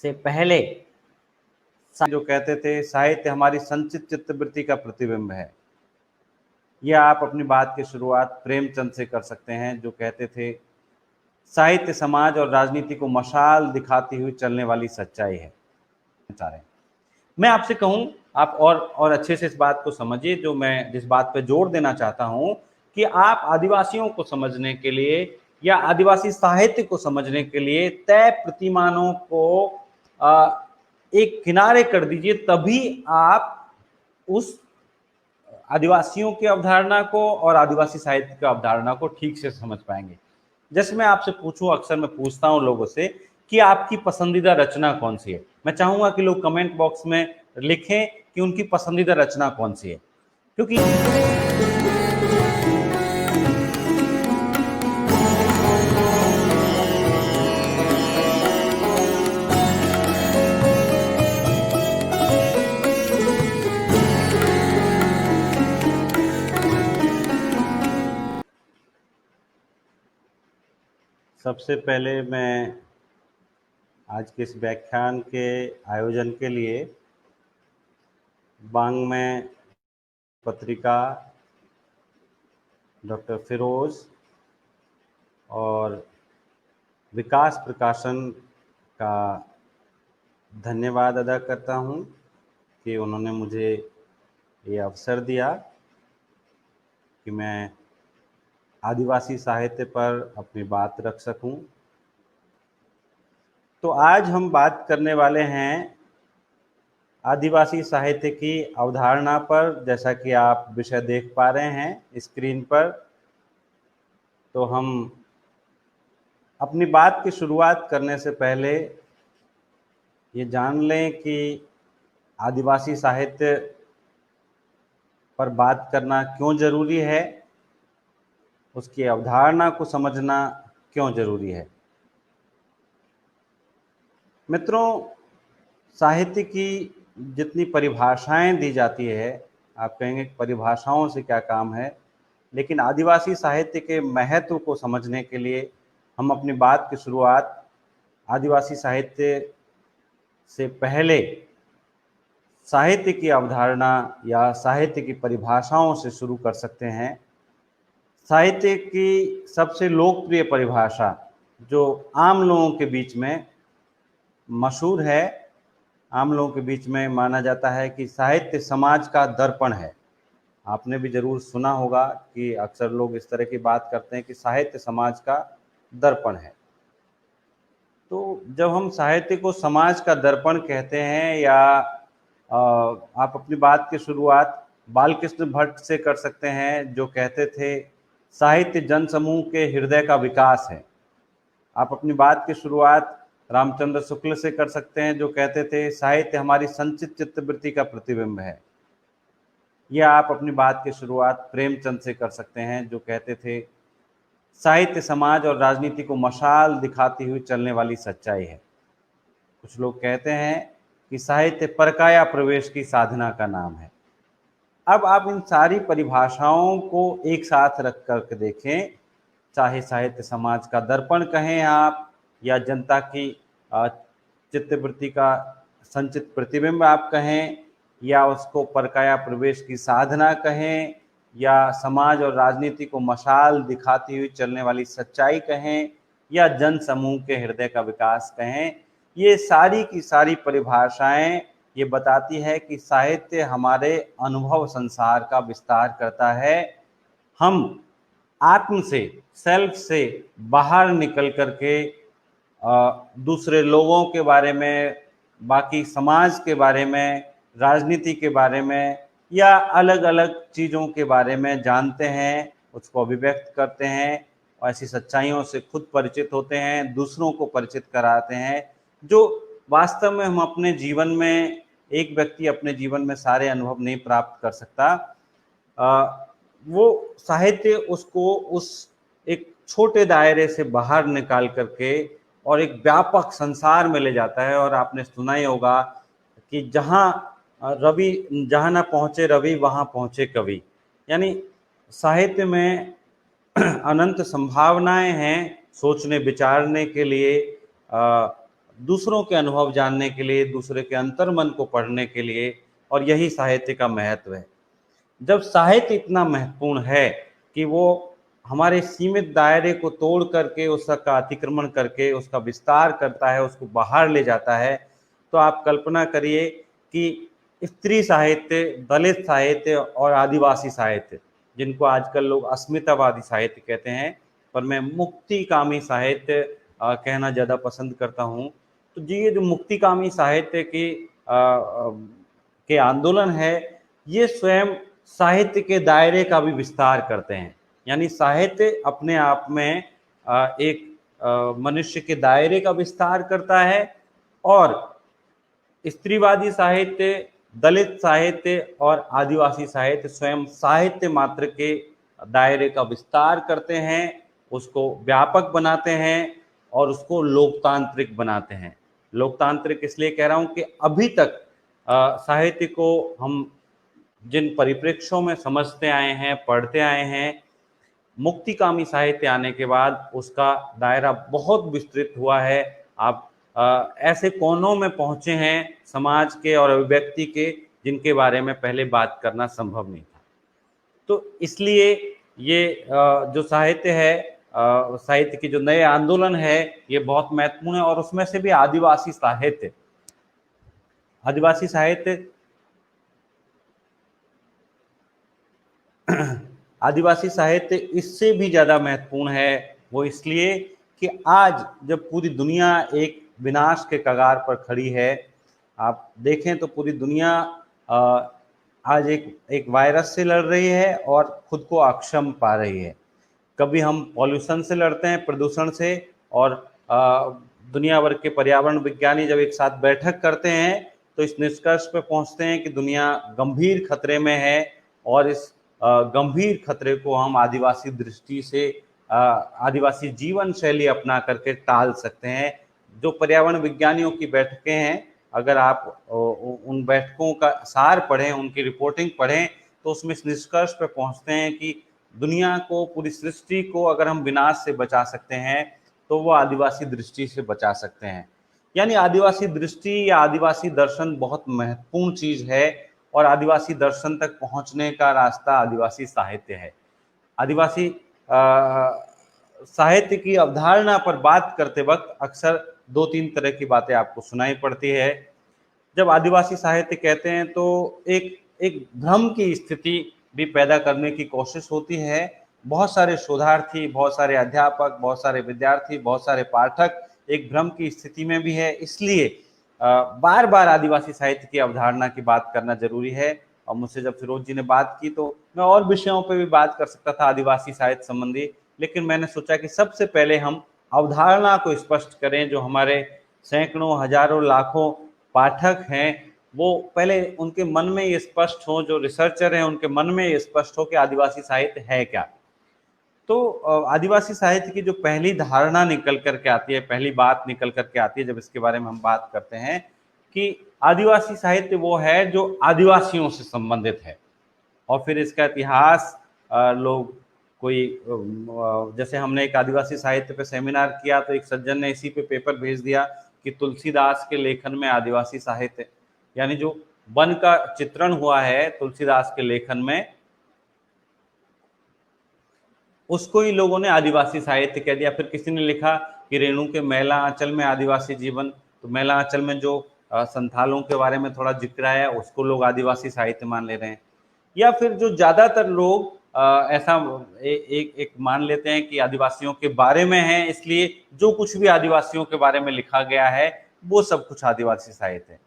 से पहले जो कहते थे साहित्य हमारी संचित चित्तवृत्ति का प्रतिबिंब है। यह आप अपनी बात की शुरुआत प्रेमचंद से कर सकते हैं, जो कहते थे साहित्य समाज और राजनीति को मशाल दिखाती हुई चलने वाली सच्चाई है। मैं आपसे कहूं, आप और अच्छे से इस बात को समझिए, जो मैं जिस बात पे जोर देना चाहता हूं कि आप आदिवासियों को समझने के लिए या आदिवासी साहित्य को समझने के लिए तय प्रतिमानों को एक किनारे कर दीजिए, तभी आप उस आदिवासियों की अवधारणा को और आदिवासी साहित्य की अवधारणा को ठीक से समझ पाएंगे। जैसे मैं आपसे पूछूं, अक्सर मैं पूछता हूं लोगों से कि आपकी पसंदीदा रचना कौन सी है। मैं चाहूंगा कि लोग कमेंट बॉक्स में लिखें कि उनकी पसंदीदा रचना कौन सी है, क्योंकि सबसे पहले मैं आज के इस व्याख्यान के आयोजन के लिए वाङ्मय पत्रिका, डॉक्टर फिरोज और विकास प्रकाशन का धन्यवाद अदा करता हूं कि उन्होंने मुझे ये अवसर दिया कि मैं आदिवासी साहित्य पर अपनी बात रख सकूं। तो आज हम बात करने वाले हैं आदिवासी साहित्य की अवधारणा पर। जैसा कि आप विषय देख पा रहे हैं स्क्रीन पर, तो हम अपनी बात की शुरुआत करने से पहले ये जान लें कि आदिवासी साहित्य पर बात करना क्यों ज़रूरी है, उसकी अवधारणा को समझना क्यों ज़रूरी है। मित्रों, साहित्य की जितनी परिभाषाएं दी जाती है, आप कहेंगे परिभाषाओं से क्या काम है, लेकिन आदिवासी साहित्य के महत्व को समझने के लिए हम अपनी बात की शुरुआत आदिवासी साहित्य से पहले साहित्य की अवधारणा या साहित्य की परिभाषाओं से शुरू कर सकते हैं। साहित्य की सबसे लोकप्रिय परिभाषा जो आम लोगों के बीच में मशहूर है, आम लोगों के बीच में माना जाता है कि साहित्य समाज का दर्पण है। आपने भी ज़रूर सुना होगा कि अक्सर लोग इस तरह की बात करते हैं कि साहित्य समाज का दर्पण है। तो जब हम साहित्य को समाज का दर्पण कहते हैं, या आप अपनी बात की शुरुआत बालकृष्ण भट्ट से कर सकते हैं, जो कहते थे साहित्य जनसमूह के हृदय का विकास है। आप अपनी बात की शुरुआत रामचंद्र शुक्ल से कर सकते हैं, जो कहते थे साहित्य हमारी संचित चित्तवृत्ति का प्रतिबिंब है। यह आप अपनी बात की शुरुआत प्रेमचंद से कर सकते हैं, जो कहते थे साहित्य समाज और राजनीति को मशाल दिखाती हुई चलने वाली सच्चाई है। कुछ लोग कहते हैं कि साहित्य परकाया प्रवेश की साधना का नाम है। अब आप इन सारी परिभाषाओं को एक साथ रख कर देखें, चाहे साहित्य समाज का दर्पण कहें आप, या जनता की चित्तवृत्ति का संचित प्रतिबिंब आप कहें, या उसको परकाया प्रवेश की साधना कहें, या समाज और राजनीति को मशाल दिखाती हुई चलने वाली सच्चाई कहें, या जन समूह के हृदय का विकास कहें, ये सारी की सारी परिभाषाएं ये बताती है कि साहित्य हमारे अनुभव संसार का विस्तार करता है। हम आत्म से, सेल्फ से बाहर निकल करके दूसरे लोगों के बारे में, बाकी समाज के बारे में, राजनीति के बारे में, या अलग अलग चीज़ों के बारे में जानते हैं, उसको अभिव्यक्त करते हैं, और ऐसी सच्चाइयों से खुद परिचित होते हैं, दूसरों को परिचित कराते हैं, जो वास्तव में हम अपने जीवन में, एक व्यक्ति अपने जीवन में सारे अनुभव नहीं प्राप्त कर सकता। वो साहित्य उसको उस एक छोटे दायरे से बाहर निकाल करके और एक व्यापक संसार में ले जाता है। और आपने सुना ही होगा कि जहाँ ना पहुँचे रवि वहाँ पहुँचे कवि। यानी साहित्य में अनंत संभावनाएं हैं सोचने विचारने के लिए, दूसरों के अनुभव जानने के लिए, दूसरे के अंतर्मन को पढ़ने के लिए, और यही साहित्य का महत्व है। जब साहित्य इतना महत्वपूर्ण है कि वो हमारे सीमित दायरे को तोड़ करके उसका अतिक्रमण करके उसका विस्तार करता है, उसको बाहर ले जाता है, तो आप कल्पना करिए कि स्त्री साहित्य, दलित साहित्य और आदिवासी साहित्य, जिनको आजकल लोग अस्मितावादी साहित्य कहते हैं, पर मैं मुक्तिकामी साहित्य कहना ज़्यादा पसंद करता हूँ। तो जी, ये जो मुक्तिकामी साहित्य के आंदोलन है, ये स्वयं साहित्य के दायरे का भी विस्तार करते हैं। यानी साहित्य अपने आप में एक मनुष्य के दायरे का विस्तार करता है, और स्त्रीवादी साहित्य, दलित साहित्य और आदिवासी साहित्य स्वयं साहित्य मात्र के दायरे का विस्तार करते हैं, उसको व्यापक बनाते हैं और उसको लोकतांत्रिक बनाते हैं। लोकतांत्रिक इसलिए कह रहा हूँ कि अभी तक साहित्य को हम जिन परिप्रेक्ष्यों में समझते आए हैं, पढ़ते आए हैं, मुक्तिकामी साहित्य आने के बाद उसका दायरा बहुत विस्तृत हुआ है। आप ऐसे कोनों में पहुंचे हैं समाज के और अभिव्यक्ति के, जिनके बारे में पहले बात करना संभव नहीं था। तो इसलिए ये जो साहित्य है, साहित्य की जो नए आंदोलन है, ये बहुत महत्वपूर्ण है। और उसमें से भी आदिवासी साहित्य, आदिवासी साहित्य आदिवासी साहित्य इससे भी ज़्यादा महत्वपूर्ण है। वो इसलिए कि आज जब पूरी दुनिया एक विनाश के कगार पर खड़ी है, आप देखें तो पूरी दुनिया आज एक वायरस से लड़ रही है और खुद को अक्षम पा रही है। कभी हम पॉल्यूशन से लड़ते हैं, प्रदूषण से, और दुनिया भर के पर्यावरण विज्ञानी जब एक साथ बैठक करते हैं तो इस निष्कर्ष पर पहुंचते हैं कि दुनिया गंभीर खतरे में है, और इस गंभीर खतरे को हम आदिवासी दृष्टि से, आदिवासी जीवन शैली अपना करके टाल सकते हैं। जो पर्यावरण विज्ञानियों की बैठकें हैं, अगर आप उन बैठकों का सार पढ़ें, उनकी रिपोर्टिंग पढ़ें, तो उसमें इस निष्कर्ष पर पहुंचते हैं कि दुनिया को, पूरी सृष्टि को अगर हम विनाश से बचा सकते हैं तो वो आदिवासी दृष्टि से बचा सकते हैं। यानी आदिवासी दृष्टि या आदिवासी दर्शन बहुत महत्वपूर्ण चीज़ है, और आदिवासी दर्शन तक पहुंचने का रास्ता आदिवासी साहित्य है। आदिवासी साहित्य की अवधारणा पर बात करते वक्त अक्सर दो तीन तरह की बातें आपको सुनाई पड़ती है। जब आदिवासी साहित्य कहते हैं तो एक एक भ्रम की स्थिति भी पैदा करने की कोशिश होती है। बहुत सारे शोधार्थी, बहुत सारे अध्यापक, बहुत सारे विद्यार्थी, बहुत सारे पाठक एक भ्रम की स्थिति में भी है। इसलिए बार बार आदिवासी साहित्य की अवधारणा की बात करना जरूरी है। और मुझसे जब फिरोज जी ने बात की तो मैं और विषयों पर भी बात कर सकता था आदिवासी साहित्य संबंधी, लेकिन मैंने सोचा कि सबसे पहले हम अवधारणा को स्पष्ट करें। जो हमारे सैकड़ों, हजारों, लाखों पाठक हैं, वो पहले उनके मन में ये स्पष्ट हो, जो रिसर्चर हैं उनके मन में ये स्पष्ट हो कि आदिवासी साहित्य है क्या। तो आदिवासी साहित्य की जो पहली धारणा निकल करके आती है, पहली बात निकल करके आती है जब इसके बारे में हम बात करते हैं, कि आदिवासी साहित्य वो है जो आदिवासियों से संबंधित है। और फिर इसका इतिहास लोग कोई जैसे हमने एक आदिवासी साहित्य पे सेमिनार किया तो एक सज्जन ने इसी पे पेपर भेज दिया कि तुलसीदास के लेखन में आदिवासी साहित्य, यानी जो वन का चित्रण हुआ है तुलसीदास के लेखन में, उसको ही लोगों ने आदिवासी साहित्य कह दिया। फिर किसी ने लिखा कि रेणु के मैला आंचल में आदिवासी जीवन, तो मैला आंचल में जो संथालों के बारे में थोड़ा जिक्र आया उसको लोग आदिवासी साहित्य मान ले रहे हैं। या फिर जो ज़्यादातर लोग ऐसा एक मान लेते हैं कि आदिवासियों के बारे में है, इसलिए जो कुछ भी आदिवासियों के बारे में लिखा गया है वो सब कुछ आदिवासी साहित्य है।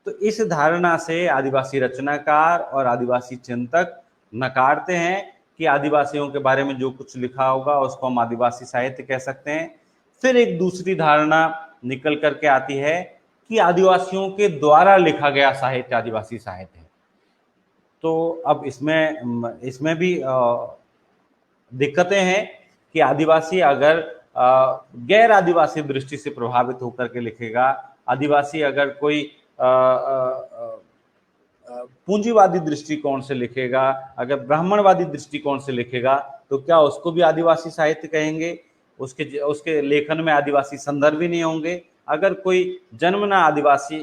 तो इस धारणा से आदिवासी रचनाकार और आदिवासी चिंतक नकारते हैं कि आदिवासियों के बारे में जो कुछ लिखा होगा उसको हम आदिवासी साहित्य कह सकते हैं। फिर एक दूसरी धारणा निकल करके आती है कि आदिवासियों के द्वारा लिखा गया साहित्य आदिवासी साहित्य है। तो अब इसमें भी दिक्कतें हैं कि आदिवासी अगर गैर आदिवासी दृष्टि से प्रभावित होकर के लिखेगा, आदिवासी अगर कोई पूंजीवादी दृष्टिकोण से लिखेगा, अगर ब्राह्मणवादी दृष्टिकोण से लिखेगा, तो क्या उसको भी आदिवासी साहित्य कहेंगे? उसके लेखन में आदिवासी संदर्भ ही नहीं होंगे? अगर कोई जन्मना आदिवासी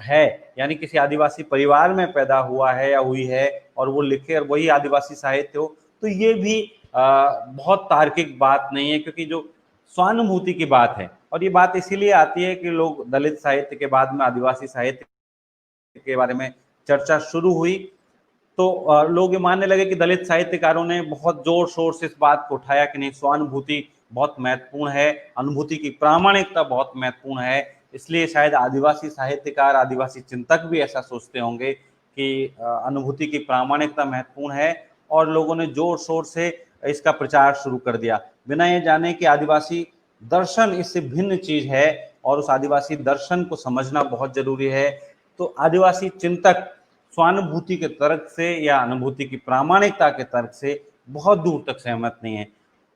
है, यानी किसी आदिवासी परिवार में पैदा हुआ है या हुई है और वो लिखे और वही आदिवासी साहित्य हो, तो ये भी बहुत तार्किक बात नहीं है, क्योंकि जो स्वानुभूति की बात है, और ये बात इसीलिए आती है कि लोग दलित साहित्य के बाद में आदिवासी साहित्य के बारे में चर्चा शुरू हुई, तो लोग ये मानने लगे कि दलित साहित्यकारों ने बहुत जोर शोर से इस बात को उठाया कि नहीं, स्वानुभूति बहुत महत्वपूर्ण है, अनुभूति की प्रामाणिकता बहुत महत्वपूर्ण है, इसलिए शायद आदिवासी साहित्यकार, आदिवासी चिंतक भी ऐसा सोचते होंगे कि अनुभूति की प्रामाणिकता महत्वपूर्ण है, और लोगों ने जोर शोर से इसका प्रचार शुरू कर दिया, बिना ये जाने कि आदिवासी दर्शन इससे भिन्न चीज है और उस आदिवासी दर्शन को समझना बहुत जरूरी है। तो आदिवासी चिंतक स्वानुभूति के तर्क से या अनुभूति की प्रामाणिकता के तर्क से बहुत दूर तक सहमत नहीं है।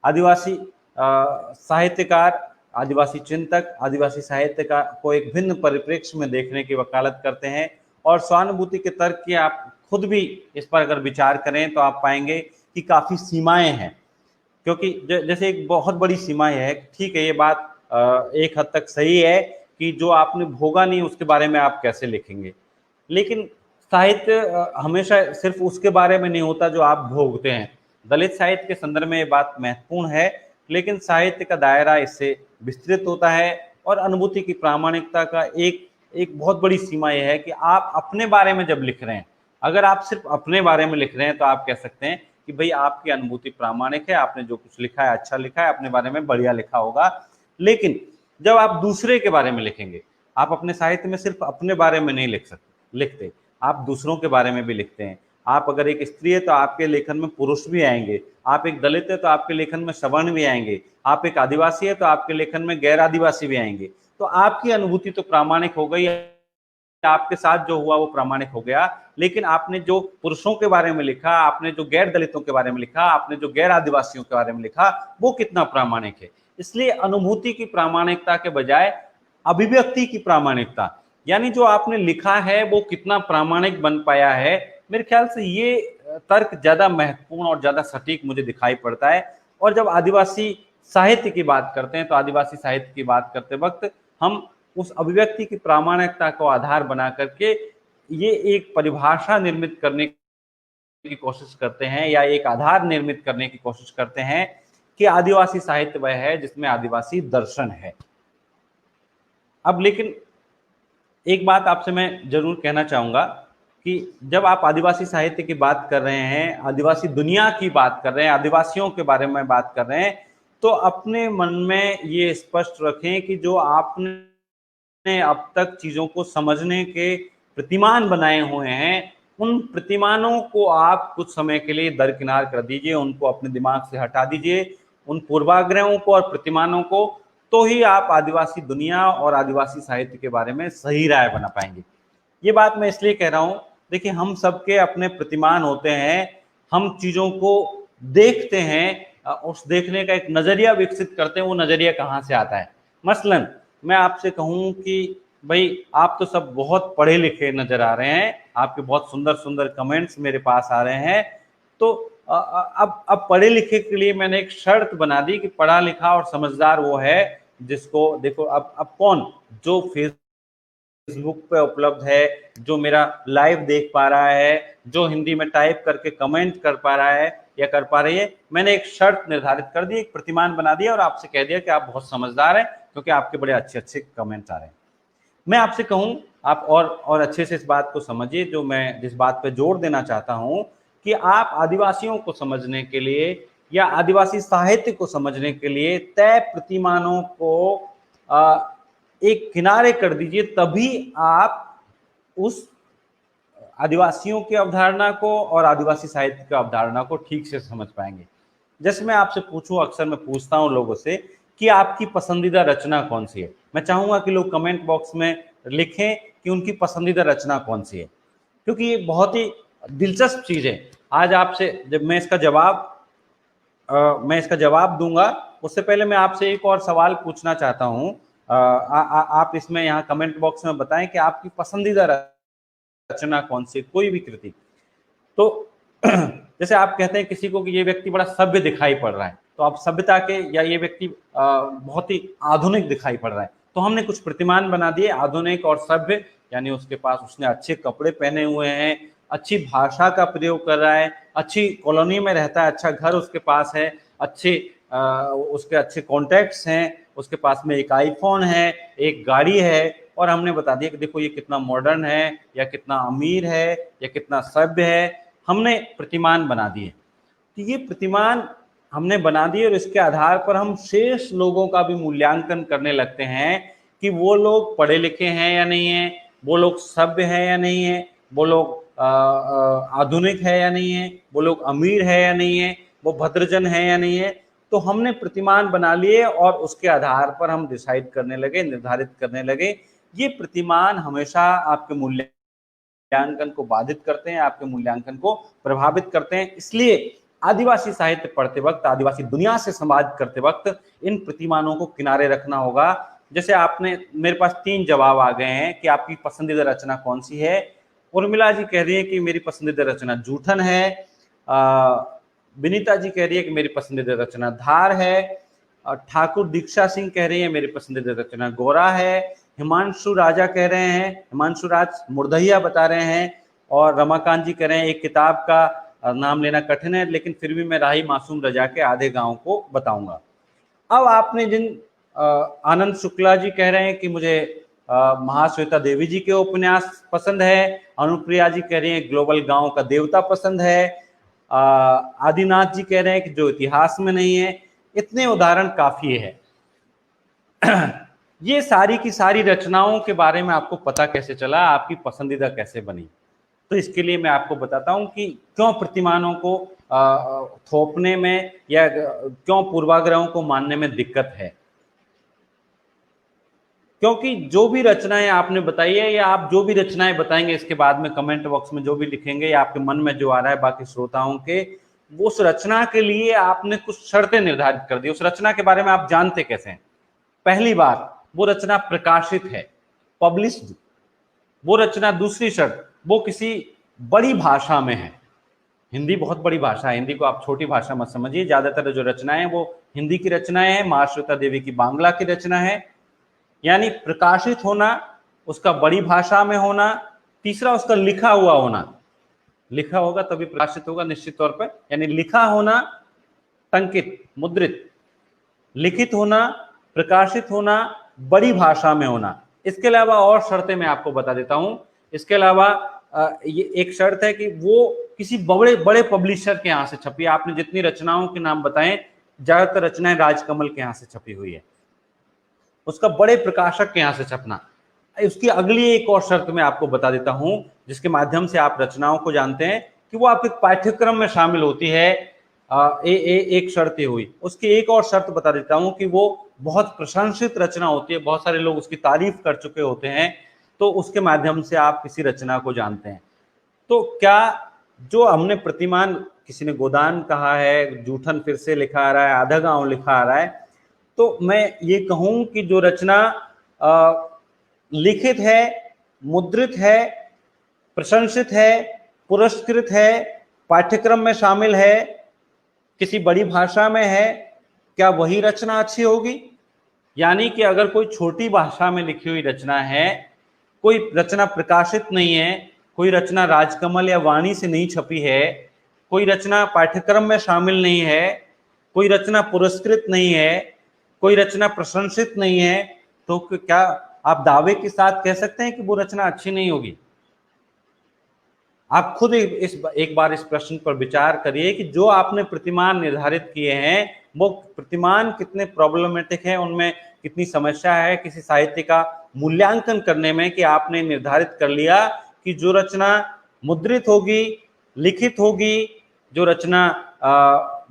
आदिवासी साहित्यकार, आदिवासी चिंतक आदिवासी साहित्य का को एक भिन्न परिप्रेक्ष्य में देखने की वकालत करते हैं, और स्वानुभूति के तर्क की आप खुद भी इस पर अगर विचार करें तो आप पाएंगे कि काफी सीमाएं हैं, क्योंकि जैसे एक बहुत बड़ी सीमा है, ठीक है, ये बात एक हद तक सही है कि जो आपने भोगा नहीं उसके बारे में आप कैसे लिखेंगे, लेकिन साहित्य हमेशा सिर्फ उसके बारे में नहीं होता जो आप भोगते हैं। दलित साहित्य के संदर्भ में ये बात महत्वपूर्ण है, लेकिन साहित्य का दायरा इससे विस्तृत होता है, और अनुभूति की प्रामाणिकता का एक बहुत बड़ी सीमा यह है कि आप अपने बारे में जब लिख रहे हैं, अगर आप सिर्फ अपने बारे में लिख रहे हैं तो आप कह सकते हैं कि भाई आपकी अनुभूति प्रामाणिक है, आपने जो कुछ लिखा है अच्छा लिखा है, अपने बारे में बढ़िया लिखा होगा। लेकिन जब आप दूसरे के बारे में लिखेंगे, आप अपने साहित्य में सिर्फ अपने बारे में नहीं लिखते, आप दूसरों के बारे में भी लिखते हैं। आप अगर एक स्त्री है तो आपके लेखन में पुरुष भी आएंगे, आप एक दलित है तो आपके लेखन में सवर्ण भी आएंगे, आप एक आदिवासी है तो आपके लेखन में गैर आदिवासी भी आएंगे। तो आपकी अनुभूति तो प्रामाणिक हो गई, आपके साथ जो हुआ वो प्रामाणिक हो गया, लेकिन आपने जो पुरुषों के बारे में लिखा, आपने जो गैर दलितों के बारे में लिखा, आपने जो गैर आदिवासियों के बारे में लिखा, वो कितना प्रामाणिक है। इसलिए अनुभूति की प्रामाणिकता के बजाय अभिव्यक्ति की प्रामाणिकता, यानी जो आपने लिखा है वो कितना प्रामाणिक बन पाया है, मेरे ख्याल से ये तर्क ज्यादा महत्वपूर्ण और ज्यादा सटीक मुझे दिखाई पड़ता है। और जब आदिवासी साहित्य की बात करते हैं तो आदिवासी साहित्य की बात करते वक्त हम उस अभिव्यक्ति की प्रामाणिकता को आधार बना करके ये एक परिभाषा निर्मित करने की कोशिश करते हैं, या एक आधार निर्मित करने की कोशिश करते हैं कि आदिवासी साहित्य वह है जिसमें आदिवासी दर्शन है। अब लेकिन एक बात आपसे मैं जरूर कहना चाहूंगा कि जब आप आदिवासी साहित्य की बात कर रहे हैं, आदिवासी दुनिया की बात कर रहे हैं, आदिवासियों के बारे में बात कर रहे हैं, तो अपने मन में ये स्पष्ट रखें कि जो आपने अब तक चीजों को समझने के प्रतिमान बनाए हुए हैं, उन प्रतिमानों को आप कुछ समय के लिए दरकिनार कर दीजिए, उनको अपने दिमाग से हटा दीजिए, उन पूर्वाग्रहों को और प्रतिमानों को, तो ही आप आदिवासी दुनिया और आदिवासी साहित्य के बारे में सही राय बना पाएंगे। ये बात मैं इसलिए कह रहा हूं, देखिए हम सबके अपने प्रतिमान होते हैं, हम चीजों को देखते हैं, उस देखने का एक नजरिया विकसित करते हैं, वो नजरिया कहाँ से आता है। मसलन मैं आपसे कहूं कि भाई आप तो सब बहुत पढ़े लिखे नजर आ रहे हैं, आपके बहुत सुंदर सुंदर कमेंट्स मेरे पास आ रहे हैं, तो अब पढ़े लिखे के लिए मैंने एक शर्त बना दी कि पढ़ा लिखा और समझदार वो है जिसको देखो, अब कौन जो फेसबुक पे उपलब्ध है, जो मेरा लाइव देख पा रहा है, जो हिंदी में टाइप करके कमेंट कर पा रहा है या कर पा रही है, मैंने एक शर्त निर्धारित कर दी, एक प्रतिमान बना दिया और आपसे कह दिया कि आप बहुत समझदार हैं क्योंकि आपके बड़े अच्छे अच्छे कमेंट्स आ रहे हैं। मैं आपसे कहूं आप और अच्छे से इस बात को समझिए, जो मैं जिस बात पे जोर देना चाहता हूं कि आप आदिवासियों को समझने के लिए या आदिवासी साहित्य को समझने के लिए तय प्रतिमानों को एक किनारे कर दीजिए, तभी आप उस आदिवासियों की अवधारणा को और आदिवासी साहित्य की अवधारणा को ठीक से समझ पाएंगे। जैसे मैं आपसे पूछूं, अक्सर मैं पूछता हूं लोगों से कि आपकी पसंदीदा रचना कौन सी है। मैं चाहूंगा कि लोग कमेंट बॉक्स में लिखें कि उनकी पसंदीदा रचना कौन सी है, क्योंकि ये बहुत ही दिलचस्प चीज है। आज आपसे जब मैं इसका जवाब दूंगा, उससे पहले मैं आपसे एक और सवाल पूछना चाहता हूं। आप इसमें यहाँ कमेंट बॉक्स में बताएं कि आपकी पसंदीदा रचना कौन सी, कोई भी कृति। तो जैसे आप कहते हैं किसी को कि ये व्यक्ति बड़ा सभ्य दिखाई पड़ रहा है, तो आप सभ्यता के, या ये व्यक्ति बहुत ही आधुनिक दिखाई पड़ रहा है, तो हमने कुछ प्रतिमान बना दिए आधुनिक और सभ्य, यानी उसके पास उसने अच्छे कपड़े पहने हुए हैं, अच्छी भाषा का प्रयोग कर रहा है, अच्छी कॉलोनी में रहता है, अच्छा घर उसके पास है, उसके अच्छे कॉन्टैक्ट्स हैं, उसके पास में एक आईफोन है, एक गाड़ी है, और हमने बता दिया कि देखो ये कितना मॉडर्न है, या कितना अमीर है, या कितना सभ्य है। हमने प्रतिमान बना दिए। तो ये प्रतिमान हमने बना दिए और इसके आधार पर हम शेष लोगों का भी मूल्यांकन करने लगते हैं कि वो लोग पढ़े लिखे हैं या नहीं है, वो लोग सभ्य है या नहीं है, वो लोग आधुनिक है या नहीं है, वो लोग अमीर है या नहीं है, वो भद्रजन है या नहीं है। तो हमने प्रतिमान बना लिए और उसके आधार पर हम डिसाइड करने लगे, निर्धारित करने लगे। ये प्रतिमान हमेशा आपके मूल्यांकन को बाधित करते हैं, आपके मूल्यांकन को प्रभावित करते हैं। इसलिए आदिवासी साहित्य पढ़ते वक्त, आदिवासी दुनिया से संवाद करते वक्त इन प्रतिमानों को किनारे रखना होगा। जैसे आपने, मेरे पास 3 जवाब आ गए हैं कि आपकी पसंदीदा रचना कौन सी है। उर्मिला जी कह रही है कि मेरी पसंदीदा रचना जूठन है। विनीता जी कह रही है कि मेरी पसंदीदा रचना धार है। ठाकुर दीक्षा सिंह कह रही है मेरी पसंदीदा रचना गोरा है। हिमांशु राजा कह रहे हैं, हिमांशु राज मुर्दहिया बता रहे हैं। और रमाकांत जी कह रहे हैं एक किताब का नाम लेना कठिन है, लेकिन फिर भी मैं राही मासूम रजा के आधे गांव को बताऊंगा। अब आपने जिन आनंद शुक्ला जी कह रहे हैं कि मुझे महाश्वेता देवी जी के उपन्यास पसंद है। अनुप्रिया जी कह रही हैं ग्लोबल गांव का देवता पसंद है। आदिनाथ जी कह रहे हैं कि जो इतिहास में नहीं है। इतने उदाहरण काफी है। ये सारी की सारी रचनाओं के बारे में आपको पता कैसे चला, आपकी पसंदीदा कैसे बनी? तो इसके लिए मैं आपको बताता हूं कि क्यों प्रतिमानों को थोपने में या क्यों पूर्वाग्रहों को मानने में दिक्कत है। क्योंकि जो भी रचनाएं आपने बताई है या आप जो भी रचनाएं बताएंगे इसके बाद में कमेंट बॉक्स में जो भी लिखेंगे या आपके मन में जो आ रहा है बाकी श्रोताओं के, वो उस रचना के लिए आपने कुछ शर्तें निर्धारित कर दी। उस रचना के बारे में आप जानते कैसे हैं? पहली बात, वो रचना प्रकाशित है, पब्लिश्ड। वो रचना, दूसरी शर्त, वो किसी बड़ी भाषा में है। हिंदी बहुत बड़ी भाषा है, हिंदी को आप छोटी भाषा मत समझिए। ज्यादातर जो रचनाएं हैं वो हिंदी की रचनाएं हैं, महाश्वेता देवी की बांग्ला की रचना है। यानी प्रकाशित होना, उसका बड़ी भाषा में होना। तीसरा, उसका लिखा हुआ होना। लिखा होगा तभी प्रकाशित होगा निश्चित तौर पर। यानी लिखा होना, टंकित, मुद्रित, लिखित होना, प्रकाशित होना, बड़ी भाषा में होना। इसके अलावा और शर्तें मैं आपको बता देता हूं। इसके अलावा ये एक शर्त है कि वो किसी बड़े बड़े पब्लिशर के यहाँ से छपी। आपने जितनी रचनाओं के नाम बताएं, ज्यादातर रचनाएं राजकमल के यहाँ से छपी हुई है। उसका बड़े प्रकाशक के यहाँ से छपना। उसकी अगली एक और शर्त मैं आपको बता देता हूं, जिसके माध्यम से आप रचनाओं को जानते हैं कि वो आपके पाठ्यक्रम में शामिल होती है। एक शर्त ये हुई। उसकी एक और शर्त बता देता हूं कि वो बहुत प्रशंसित रचना होती है, बहुत सारे लोग उसकी तारीफ कर चुके होते हैं, तो उसके माध्यम से आप किसी रचना को जानते हैं। तो क्या जो हमने प्रतिमान, किसी ने गोदान कहा है, जूठन फिर से लिखा आ रहा है, आधा गांव लिखा आ रहा है, तो मैं ये कहूं कि जो रचना लिखित है, मुद्रित है, प्रशंसित है, पुरस्कृत है, पाठ्यक्रम में शामिल है, किसी बड़ी भाषा में है, क्या वही रचना अच्छी होगी? यानी कि अगर कोई छोटी भाषा में लिखी हुई रचना है, कोई रचना प्रकाशित नहीं है, कोई रचना राजकमल या वाणी से नहीं छपी है, कोई रचना पाठ्यक्रम में शामिल नहीं है, कोई रचना पुरस्कृत नहीं है, कोई रचना प्रशंसित नहीं है, तो क्या आप दावे के साथ कह सकते हैं कि वो रचना अच्छी नहीं होगी? आप खुद एक बार इस प्रश्न पर विचार करिए कि जो आपने प्रतिमान निर्धारित किए हैं, वो प्रतिमान कितने प्रॉब्लमेटिक है, उनमें कितनी समस्या है किसी साहित्य का मूल्यांकन करने में, कि आपने निर्धारित कर लिया कि जो रचना मुद्रित होगी, लिखित होगी, जो रचना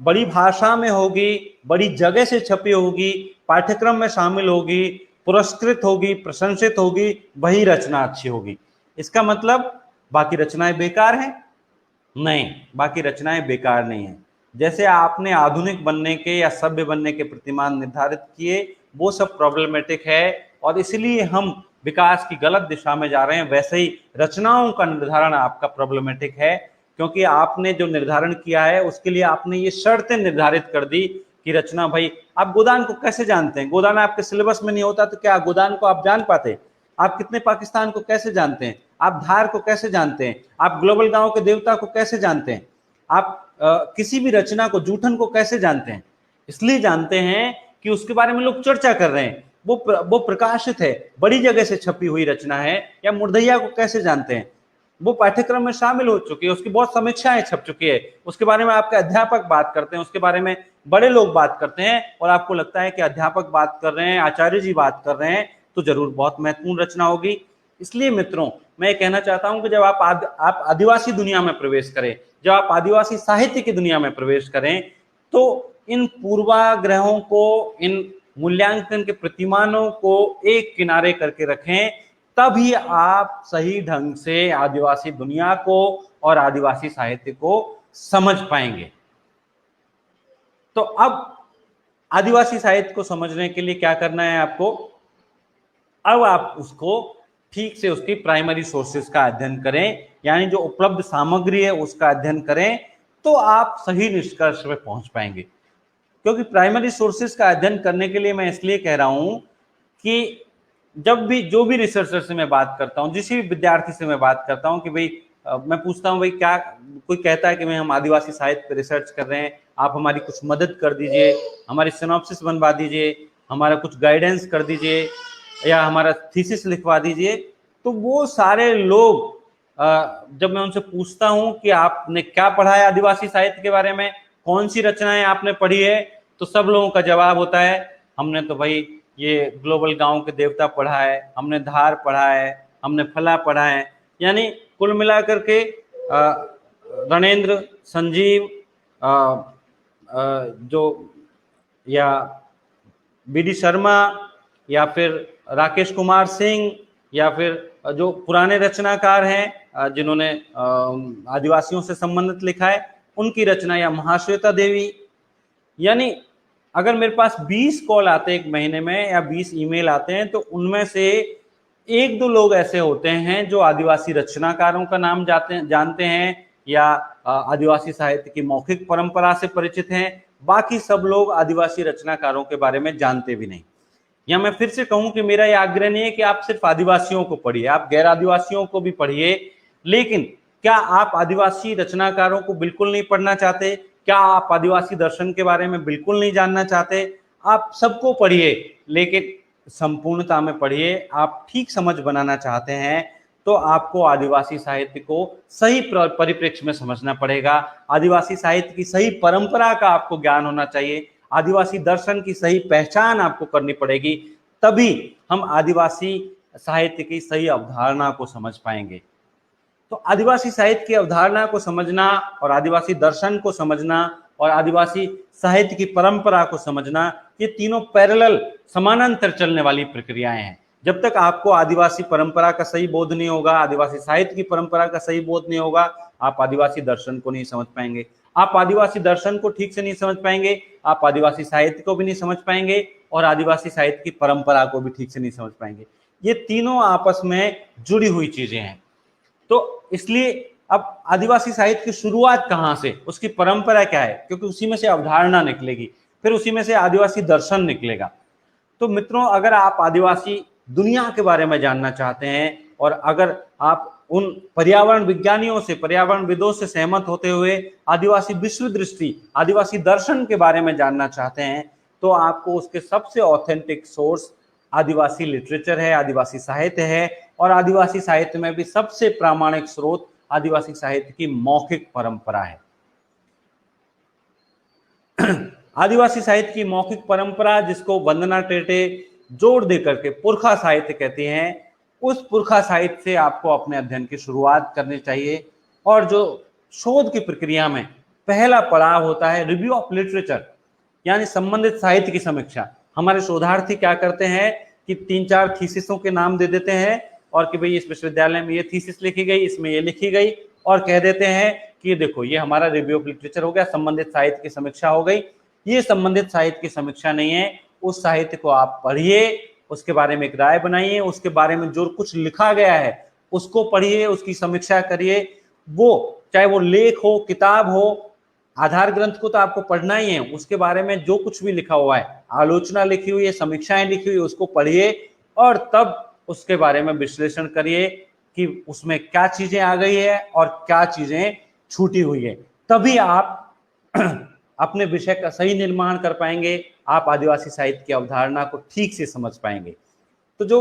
बड़ी भाषा में होगी, बड़ी जगह से छपी होगी, पाठ्यक्रम में शामिल होगी, पुरस्कृत होगी, प्रशंसित होगी, वही रचना अच्छी होगी। इसका मतलब बाकी रचनाएं बेकार हैं? नहीं, बाकी रचनाएं बेकार नहीं है। जैसे आपने आधुनिक बनने के या सभ्य बनने के प्रतिमान निर्धारित किए, वो सब प्रॉब्लमेटिक है और इसलिए हम विकास की गलत दिशा में जा रहे हैं, वैसे ही रचनाओं का निर्धारण आपका प्रॉब्लमेटिक है, क्योंकि आपने जो निर्धारण किया है उसके लिए आपने ये शर्तें निर्धारित कर दी की रचना। भाई आप गोदान को कैसे जानते हैं? गोदान आपके सिलेबस में नहीं होता तो क्या गोदान को आप जान पाते? आप कितने पाकिस्तान को कैसे जानते हैं? आप धार को कैसे जानते हैं? आप ग्लोबल गांव के देवता को कैसे जानते हैं? आप किसी भी रचना को, जूठन को कैसे जानते हैं? इसलिए जानते हैं कि उसके बारे में लोग चर्चा कर रहे हैं, वो प्रकाशित है, बड़ी जगह से छपी हुई रचना है। या मुर्दैया को कैसे जानते हैं? वो पाठ्यक्रम में शामिल हो चुकी है, उसकी बहुत समीक्षाएं छप चुकी है, उसके बारे में आपके अध्यापक बात करते हैं, उसके बारे में बड़े लोग बात करते हैं, और आपको लगता है कि अध्यापक बात कर रहे हैं, आचार्य जी बात कर रहे हैं, तो जरूर बहुत महत्वपूर्ण रचना होगी। इसलिए मित्रों, मैं कहना चाहता हूं कि जब आप आदिवासी दुनिया में प्रवेश करें, जब आप आदिवासी साहित्य की दुनिया में प्रवेश करें, तो इन पूर्वाग्रहों को, इन मूल्यांकन के प्रतिमानों को एक किनारे करके रखें, तभी आप सही ढंग से आदिवासी दुनिया को और आदिवासी साहित्य को समझ पाएंगे। तो अब आदिवासी साहित्य को समझने के लिए क्या करना है आपको? अब आप उसको ठीक से, उसकी प्राइमरी सोर्सेज का अध्ययन करें, यानी जो उपलब्ध सामग्री है उसका अध्ययन करें, तो आप सही निष्कर्ष पे पहुंच पाएंगे। क्योंकि प्राइमरी सोर्सेज का अध्ययन करने के लिए मैं इसलिए कह रहा हूं कि जब भी जो भी रिसर्चर से मैं बात करता हूं, जिस भी विद्यार्थी से मैं बात करता हूं कि भाई मैं पूछता हूं भाई क्या, कोई कहता है कि मैं हम आदिवासी साहित्य पर रिसर्च कर रहे हैं, आप हमारी कुछ मदद कर दीजिए, हमारी सिनॉप्सिस बनवा दीजिए, हमारा कुछ गाइडेंस कर दीजिए, या हमारा थीसिस लिखवा दीजिए। तो वो सारे लोग जब मैं उनसे पूछता हूं कि आपने क्या पढ़ा है आदिवासी साहित्य के बारे में, कौन सी रचनाएं आपने पढ़ी है, तो सब लोगों का जवाब होता है, हमने तो भाई ये ग्लोबल गांव के देवता पढ़ा है, हमने धार पढ़ा है, हमने फला पढ़ा है। यानी कुल मिलाकर के रणेंद्र, संजीव, जो या बी.डी. शर्मा, या फिर राकेश कुमार सिंह, या फिर जो पुराने रचनाकार हैं जिन्होंने आदिवासियों से संबंधित लिखा है, उनकी रचना, या महाश्वेता देवी। यानी अगर मेरे पास 20 कॉल आते हैं एक महीने में, या 20 ईमेल आते हैं, तो उनमें से 1-2 लोग ऐसे होते हैं जो आदिवासी रचनाकारों का नाम जानते हैं, या आदिवासी साहित्य की मौखिक परंपरा से परिचित हैं। बाकी सब लोग आदिवासी रचनाकारों के बारे में जानते भी नहीं। या मैं फिर से कहूं कि मेरा यह आग्रह नहीं है कि आप सिर्फ आदिवासियों को पढ़िए, आप गैर आदिवासियों को भी पढ़िए, लेकिन क्या आप आदिवासी रचनाकारों को बिल्कुल नहीं पढ़ना चाहते? क्या आप आदिवासी दर्शन के बारे में बिल्कुल नहीं जानना चाहते? आप सबको पढ़िए, लेकिन संपूर्णता में पढ़िए। आप ठीक समझ बनाना चाहते हैं तो आपको आदिवासी साहित्य को सही परिप्रेक्ष्य में समझना पड़ेगा। आदिवासी साहित्य की सही परंपरा का आपको ज्ञान होना चाहिए, आदिवासी दर्शन की सही पहचान आपको करनी पड़ेगी, तभी हम आदिवासी साहित्य की सही अवधारणा को समझ पाएंगे। तो आदिवासी साहित्य की अवधारणा को समझना, और आदिवासी दर्शन को समझना, और आदिवासी साहित्य की परंपरा को समझना, ये तीनों पैरेलल, समानांतर चलने वाली प्रक्रियाएं हैं। जब तक आपको आदिवासी परंपरा का सही बोध नहीं होगा, आदिवासी साहित्य की परंपरा का सही बोध नहीं होगा, आप आदिवासी दर्शन को नहीं समझ पाएंगे। आप आदिवासी दर्शन को ठीक से नहीं समझ पाएंगे, आप आदिवासी साहित्य को भी नहीं समझ पाएंगे, और आदिवासी साहित्य की परंपरा को भी ठीक से नहीं समझ पाएंगे। ये तीनों आपस में जुड़ी हुई चीजें हैं। तो इसलिए अब आदिवासी साहित्य की शुरुआत कहाँ से, उसकी परंपरा क्या है, क्योंकि उसी में से अवधारणा निकलेगी, फिर उसी में से आदिवासी दर्शन निकलेगा। तो मित्रों, अगर आप आदिवासी दुनिया के बारे में जानना चाहते हैं, और अगर आप उन पर्यावरण विज्ञानियों से, पर्यावरणविदों से सहमत होते हुए आदिवासी विश्व दृष्टि, आदिवासी दर्शन के बारे में जानना चाहते हैं, तो आपको उसके सबसे ऑथेंटिक सोर्स आदिवासी लिटरेचर है, आदिवासी साहित्य है, और आदिवासी साहित्य में भी सबसे प्रामाणिक स्रोत आदिवासी साहित्य की मौखिक परंपरा है। आदिवासी साहित्य की मौखिक परंपरा, जिसको वंदना टेटे जोड़ देकर के पुरखा साहित्य कहते हैं, उस पुरखा साहित्य से आपको अपने अध्ययन की शुरुआत करनी चाहिए। और जो शोध की प्रक्रिया में पहला पड़ाव होता है रिव्यू ऑफ लिटरेचर, यानी संबंधित साहित्य की समीक्षा। हमारे शोधार्थी क्या करते हैं कि 3-4 थीसिसों के नाम दे देते हैं, और कि भाई इस विश्वविद्यालय में ये थीसिस लिखी गई, इसमें ये लिखी गई, और कह देते हैं कि देखो ये हमारा रिव्यू ऑफ लिटरेचर हो गया, संबंधित साहित्य की समीक्षा हो गई। ये संबंधित साहित्य की समीक्षा नहीं है। उस साहित्य को आप पढ़िए, उसके बारे में एक राय बनाइए, उसके बारे में जो कुछ लिखा गया है उसको पढ़िए, उसकी समीक्षा करिए। वो चाहे वो लेख हो, किताब हो, आधार ग्रंथ को तो आपको पढ़ना ही है, उसके बारे में जो कुछ भी लिखा हुआ है, आलोचना लिखी हुई है, समीक्षाएं लिखी हुई है, उसको पढ़िए और तब उसके बारे में विश्लेषण करिए कि उसमें क्या चीजें आ गई है और क्या चीजें छूटी हुई है। तभी आप अपने विषय का सही निर्माण कर पाएंगे, आप आदिवासी साहित्य की अवधारणा को ठीक से समझ पाएंगे। तो जो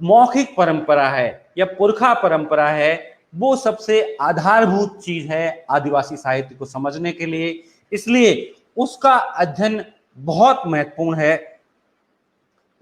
मौखिक परंपरा है या पुरखा परंपरा है, वो सबसे आधारभूत चीज है आदिवासी साहित्य को समझने के लिए, इसलिए उसका अध्ययन बहुत महत्वपूर्ण है।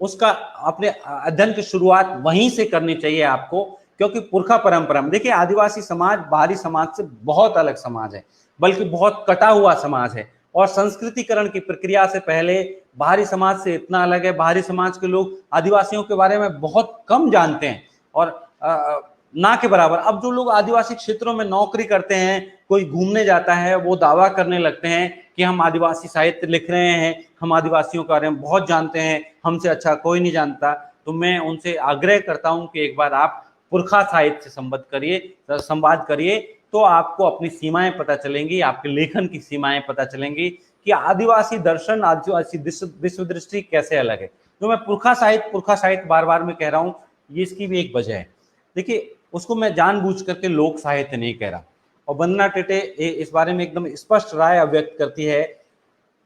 उसका अपने अध्ययन की शुरुआत वहीं से करनी चाहिए आपको, क्योंकि पुरखा परंपरा में देखिए आदिवासी समाज बाहरी समाज से बहुत अलग समाज है, बल्कि बहुत कटा हुआ समाज है, और संस्कृतिकरण की प्रक्रिया से पहले बाहरी समाज से इतना अलग है। बाहरी समाज के लोग आदिवासियों के बारे में बहुत कम जानते हैं और ना के बराबर। अब जो लोग आदिवासी क्षेत्रों में नौकरी करते हैं, कोई घूमने जाता है, वो दावा करने लगते हैं कि हम आदिवासी साहित्य लिख रहे हैं, हम आदिवासियों के बारे में बहुत जानते हैं, हमसे अच्छा कोई नहीं जानता। तो मैं उनसे आग्रह करता हूं कि एक बार आप पुरखा साहित्य से संवाद करिए, तो आपको अपनी सीमाएं पता चलेंगी, आपके लेखन की सीमाएं पता चलेंगी कि आदिवासी दर्शन, आदिवासी विश्व दृष्टि कैसे अलग है। तो मैं पुरखा साहित्य बार बार मैं कह रहा हूं, ये इसकी भी एक वजह है। देखिए उसको मैं जानबूझ करके लोक साहित्य नहीं कह रहा, और वंदना टेटे इस बारे में एकदम स्पष्ट राय व्यक्त करती है,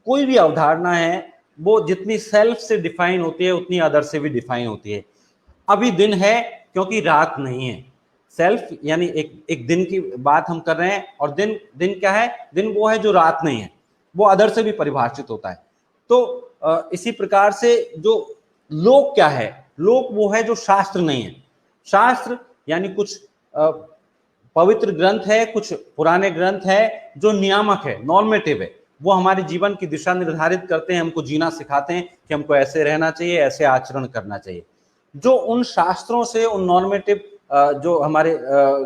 कोई भी अवधारणा है वो जितनी सेल्फ से डिफाइन होती है उतनी अदर से भी डिफाइन होती है। अभी दिन है क्योंकि रात नहीं है। सेल्फ यानी एक दिन की बात हम कर रहे हैं, और दिन क्या है? दिन वो है जो रात नहीं है, वो अदर से भी परिभाषित होता है। तो इसी प्रकार से जो लोक क्या है? लोक वो है जो शास्त्र नहीं है। शास्त्र यानी कुछ पवित्र ग्रंथ है, कुछ पुराने ग्रंथ है जो नियामक है, नॉर्मेटिव है, वो हमारे जीवन की दिशा निर्धारित करते हैं, हमको जीना सिखाते हैं कि हमको ऐसे रहना चाहिए, ऐसे आचरण करना चाहिए। जो उन शास्त्रों से, उन नॉर्मेटिव जो हमारे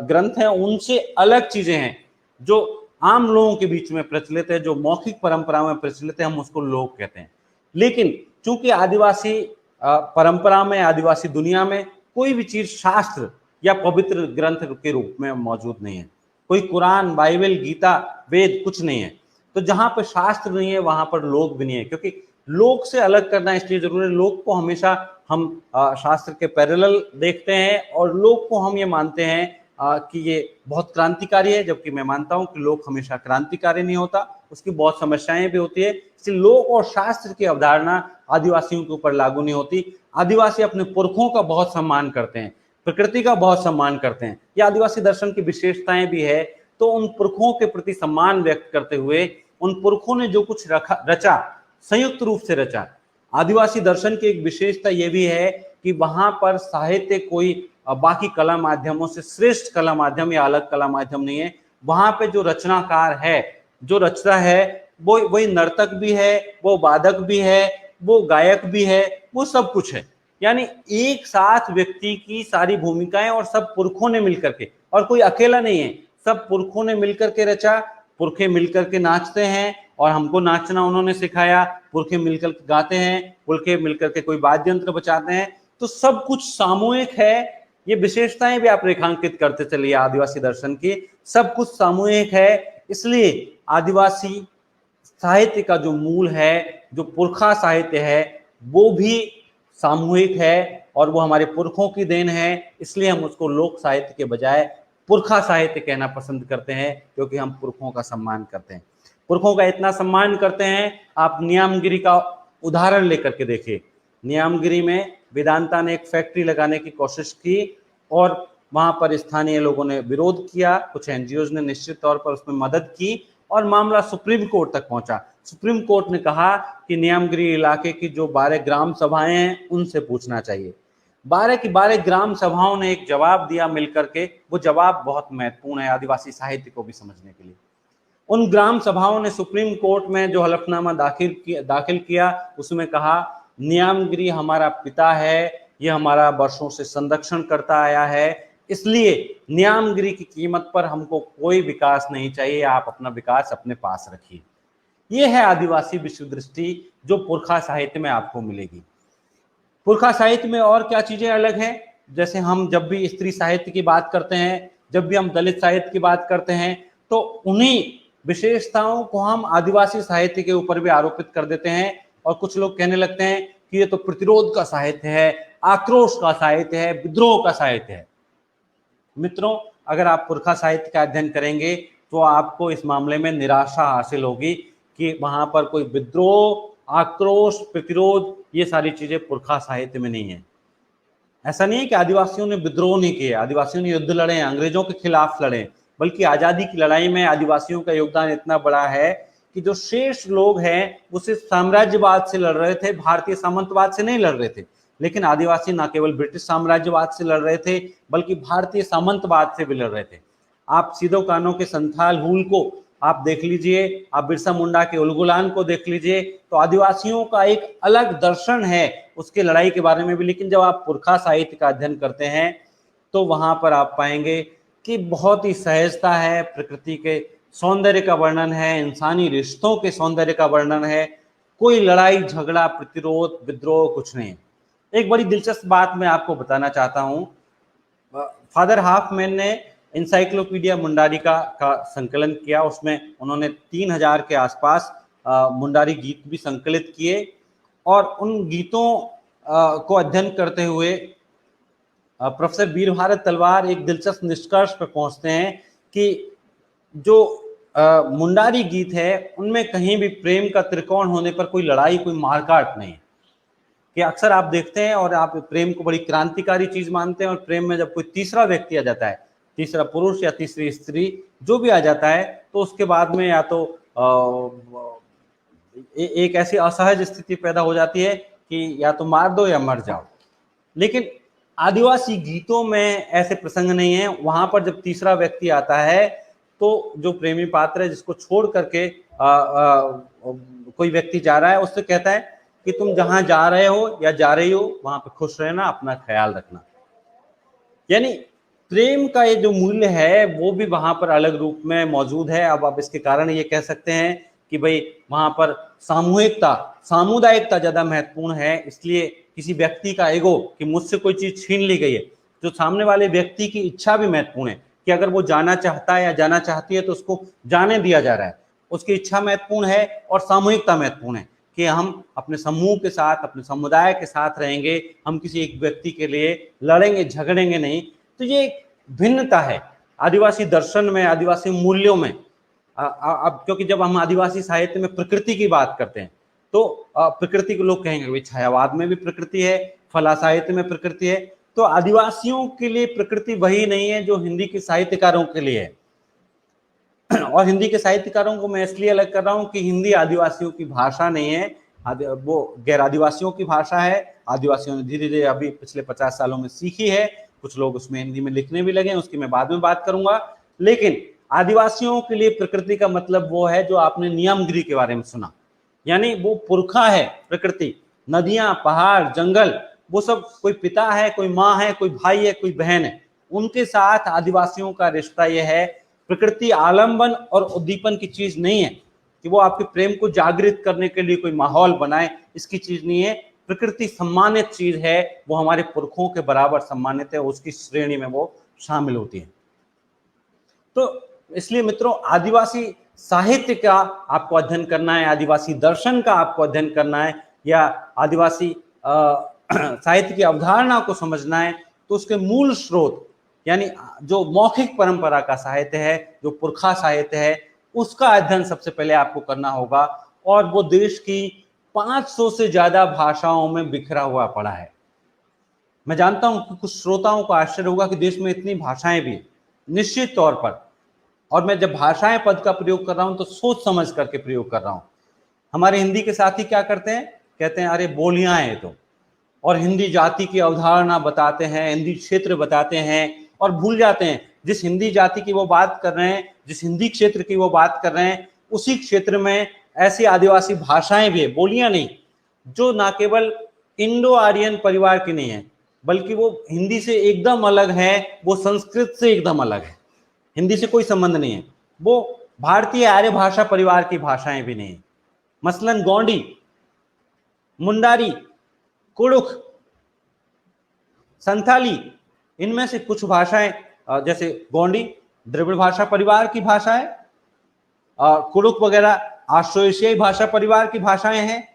ग्रंथ हैं, उनसे अलग चीजें हैं जो आम लोगों के बीच में प्रचलित है, जो मौखिक परंपरा में प्रचलित है, हम उसको लोक कहते हैं। लेकिन चूंकि आदिवासी परंपरा में, आदिवासी दुनिया में कोई भी चीज शास्त्र या पवित्र ग्रंथ के रूप में मौजूद नहीं है। कोई कुरान, बाइबल, गीता, वेद कुछ नहीं है। तो जहां पर शास्त्र नहीं है वहां पर लोक भी नहीं है, क्योंकि लोक से अलग करना इसलिए जरूरी है। लोक को हमेशा हम शास्त्र के पैरेलल देखते हैं, और लोक को हम ये मानते हैं कि ये बहुत क्रांतिकारी है, जबकि मैं मानता हूं कि लोक हमेशा क्रांतिकारी नहीं होता, उसकी बहुत समस्याएं भी होती है। इसलिए लोक और शास्त्र की अवधारणा आदिवासियों के ऊपर लागू नहीं होती। आदिवासी अपने पुरखों का बहुत सम्मान करते हैं, प्रकृति का बहुत सम्मान करते हैं। ये आदिवासी दर्शन की विशेषताएं भी है। तो उन पुरखों के प्रति सम्मान व्यक्त करते हुए, उन पुरखों ने जो कुछ रचा, संयुक्त रूप से रचा। आदिवासी दर्शन की एक विशेषता यह भी है कि वहां पर साहित्य कोई बाकी कला माध्यमों से श्रेष्ठ कला माध्यम या अलग कला माध्यम नहीं है। वहां पे जो रचनाकार है, जो रचना है, वो वही नर्तक भी है, वो वादक भी है, वो गायक भी है, वो सब कुछ है। यानी एक साथ व्यक्ति की सारी भूमिकाएं, और सब पुरखों ने मिलकर के, और कोई अकेला नहीं है, सब पुरखों ने मिलकर के रचा। पुरखे मिलकर के नाचते हैं, और हमको नाचना उन्होंने सिखाया। पुरखे मिलकर के गाते हैं, पुरखे मिलकर के कोई वाद्य यंत्र बजाते हैं। तो सब कुछ सामूहिक है। ये विशेषताएं भी आप रेखांकित करते चलिए आदिवासी दर्शन की, सब कुछ सामूहिक है। इसलिए आदिवासी साहित्य का जो मूल है, जो पुरखा साहित्य है, वो भी सामूहिक है, और वो हमारे पुरखों की देन है। इसलिए हम उसको लोक साहित्य के बजाय पुरखा साहित्य कहना पसंद करते हैं, क्योंकि हम पुरखों का सम्मान करते हैं। पुरखों का इतना सम्मान करते हैं, आप नियामगिरी का उदाहरण लेकर के देखिए। नियामगिरी में वेदांता ने एक फैक्ट्री लगाने की कोशिश की, और वहां पर स्थानीय लोगों ने विरोध किया, कुछ एनजीओज ने निश्चित तौर पर उसमें मदद की, और मामला सुप्रीम कोर्ट तक पहुंचा। सुप्रीम कोर्ट ने कहा कि नियामगिरी इलाके की जो 12 ग्राम सभाएं हैं, उनसे पूछना चाहिए। 12 की 12 ग्राम सभाओं ने एक जवाब दिया मिलकर के। वो जवाब बहुत महत्वपूर्ण है आदिवासी साहित्य को भी समझने के लिए। उन ग्राम सभाओं ने सुप्रीम कोर्ट में जो हलफनामा दाखिल किया, उसमें कहा नियामगिरी हमारा पिता है, ये हमारा वर्षों से संरक्षण करता आया है, इसलिए नियामगिरी की कीमत पर हमको कोई विकास नहीं चाहिए, आप अपना विकास अपने पास रखिए। ये है आदिवासी विश्व दृष्टि जो पुरखा साहित्य में आपको मिलेगी। पुरखा साहित्य में और क्या चीजें अलग हैं? जैसे हम जब भी स्त्री साहित्य की बात करते हैं, जब भी हम दलित साहित्य की बात करते हैं, तो उन्हीं विशेषताओं को हम आदिवासी साहित्य के ऊपर भी आरोपित कर देते हैं और कुछ लोग कहने लगते हैं कि ये तो प्रतिरोध का साहित्य है, आक्रोश का साहित्य है, विद्रोह का साहित्य है। मित्रों, अगर आप पुरखा साहित्य का अध्ययन करेंगे तो आपको इस मामले में निराशा हासिल होगी कि वहां पर कोई विद्रोह, आक्रोश, प्रतिरोध, ये सारी चीजें पुरखा साहित्य में नहीं है। ऐसा नहीं है कि आदिवासियों ने विद्रोह नहीं किए, आदिवासियों ने युद्ध लड़े, अंग्रेजों के खिलाफ लड़े, बल्कि आजादी की लड़ाई में आदिवासियों का योगदान इतना बड़ा है कि जो शेष लोग हैं वो सिर्फ साम्राज्यवाद से लड़ रहे थे, भारतीय सामंतवाद से नहीं लड़ रहे थे। लेकिन आदिवासी न केवल ब्रिटिश साम्राज्यवाद से लड़ रहे थे बल्कि भारतीय सामंतवाद से भी लड़ रहे थे। आप सीधो कानों के संथाल हुल को आप देख लीजिए, आप बिरसा मुंडा के उलगुलान को देख लीजिए, तो आदिवासियों का एक अलग दर्शन है उसके लड़ाई के बारे में भी। लेकिन जब आप पुरखा साहित्य का अध्ययन करते हैं तो वहां पर आप पाएंगे कि बहुत ही सहजता है, प्रकृति के सौंदर्य का वर्णन है, इंसानी रिश्तों के सौंदर्य का वर्णन है, कोई लड़ाई झगड़ा, प्रतिरोध, विद्रोह कुछ नहीं। एक बड़ी दिलचस्प बात मैं आपको बताना चाहता हूं। फादर हाफमैन ने इंसाइक्लोपीडिया मुंडारिका का संकलन किया, उसमें उन्होंने 3000 के आसपास मुंडारी गीत भी संकलित किए और उन गीतों को अध्ययन करते हुए प्रोफेसर वीर भारत तलवार एक दिलचस्प निष्कर्ष पर पहुंचते हैं कि जो मुंडारी गीत है उनमें कहीं भी प्रेम का त्रिकोण होने पर कोई लड़ाई, कोई मारकाट नहीं है। कि अक्सर आप देखते हैं और आप प्रेम को बड़ी क्रांतिकारी चीज मानते हैं और प्रेम में जब कोई तीसरा व्यक्ति आ जाता है, तीसरा पुरुष या तीसरी स्त्री जो भी आ जाता है, तो उसके बाद में या तो एक ऐसी असहज स्थिति पैदा हो जाती है कि या तो मार दो या मर जाओ। लेकिन आदिवासी गीतों में ऐसे प्रसंग नहीं है। वहां पर जब तीसरा व्यक्ति आता है तो जो प्रेमी पात्र है जिसको छोड़ करके कोई व्यक्ति जा रहा है, उससे कहता है कि तुम जहां जा रहे हो या जा रही हो वहां पे खुश रहना, अपना ख्याल रखना। यानी प्रेम का ये जो मूल्य है वो भी वहां पर अलग रूप में मौजूद है। अब आप इसके कारण ये कह सकते हैं कि भाई वहां पर सामूहिकता, सामुदायिकता ज्यादा महत्वपूर्ण है, इसलिए किसी व्यक्ति का ईगो कि मुझसे कोई चीज छीन ली गई है, जो सामने वाले व्यक्ति की इच्छा भी महत्वपूर्ण है कि अगर वो जाना चाहता है या जाना चाहती है तो उसको जाने दिया जा रहा है, उसकी इच्छा महत्वपूर्ण है और सामूहिकता महत्वपूर्ण है कि हम अपने समूह के साथ, अपने समुदाय के साथ रहेंगे, हम किसी एक व्यक्ति के लिए लड़ेंगे झगड़ेंगे नहीं। तो ये एक भिन्नता है आदिवासी दर्शन में, आदिवासी मूल्यों में। अब क्योंकि जब हम आदिवासी साहित्य में प्रकृति की बात करते हैं तो प्रकृति को लोग कहेंगे भाई छायावाद में भी प्रकृति है, फला साहित्य में प्रकृति है। तो आदिवासियों के लिए प्रकृति वही नहीं है जो हिंदी के साहित्यकारों के लिए है। और हिंदी के साहित्यकारों को मैं इसलिए अलग कर रहा हूं कि हिंदी आदिवासियों की भाषा नहीं है, वो गैर आदिवासियों की भाषा है। आदिवासियों ने धीरे धीरे अभी पिछले 50 सालों में सीखी है, कुछ लोग उसमें हिंदी में लिखने भी लगे, उसकी मैं बाद में बात करूंगा। लेकिन आदिवासियों के लिए प्रकृति का मतलब वो है जो आपने नियमगिरी के बारे में सुना, यानी वो पुरखा है प्रकृति, नदियां, पहाड़, जंगल, वो सब कोई पिता है, कोई माँ है, कोई भाई है, कोई बहन है। उनके साथ आदिवासियों का रिश्ता यह है। प्रकृति आलंबन और उद्दीपन की चीज नहीं है कि वो आपके प्रेम को जागृत करने के लिए कोई माहौल बनाए, इसकी चीज नहीं है। प्रकृति सम्मानित चीज है, वो हमारे पुरखों के बराबर सम्मानित है, उसकी श्रेणी में वो शामिल होती है। तो इसलिए मित्रों, आदिवासी साहित्य का आपको अध्ययन करना है, आदिवासी दर्शन का आपको अध्ययन करना है, या आदिवासी साहित्य की अवधारणा को समझना है, तो उसके मूल स्रोत यानी जो मौखिक परंपरा का साहित्य है, जो पुरखा साहित्य है, उसका अध्ययन सबसे पहले आपको करना होगा। और वो देश की 500 से ज्यादा भाषाओं में बिखरा हुआ पड़ा है। मैं जानता हूं कि कुछ श्रोताओं को आश्चर्य होगा कि देश में इतनी भाषाएं भी, निश्चित तौर पर। और मैं जब भाषाएं पद का प्रयोग कर रहा हूं तो सोच समझ करके प्रयोग कर रहा हूं। हमारे हिंदी के साथी क्या करते हैं, कहते हैं अरे बोलियां हैं तो, और हिंदी जाति की अवधारणा बताते हैं, हिंदी क्षेत्र बताते हैं, और भूल जाते हैं जिस हिंदी जाति की वो बात कर रहे हैं, जिस हिंदी क्षेत्र की वो बात कर रहे हैं, उसी क्षेत्र में ऐसी आदिवासी भाषाएं भी है, बोलियां नहीं, जो ना केवल इंडो आर्यन परिवार की नहीं है बल्कि वो हिंदी से एकदम अलग है, वो संस्कृत से एकदम अलग है, हिंदी से कोई संबंध नहीं है, वो भारतीय आर्य भाषा परिवार की भाषाएं भी नहीं है। मसलन गोंडी, मुंडारी, कुड़ुख, संथाली, इनमें से कुछ भाषाएं, जैसे गोंडी द्रविड़ भाषा परिवार की भाषा है, कुडुख वगैरह ऑस्ट्रो एशियाई भाषा परिवार की भाषाएं हैं।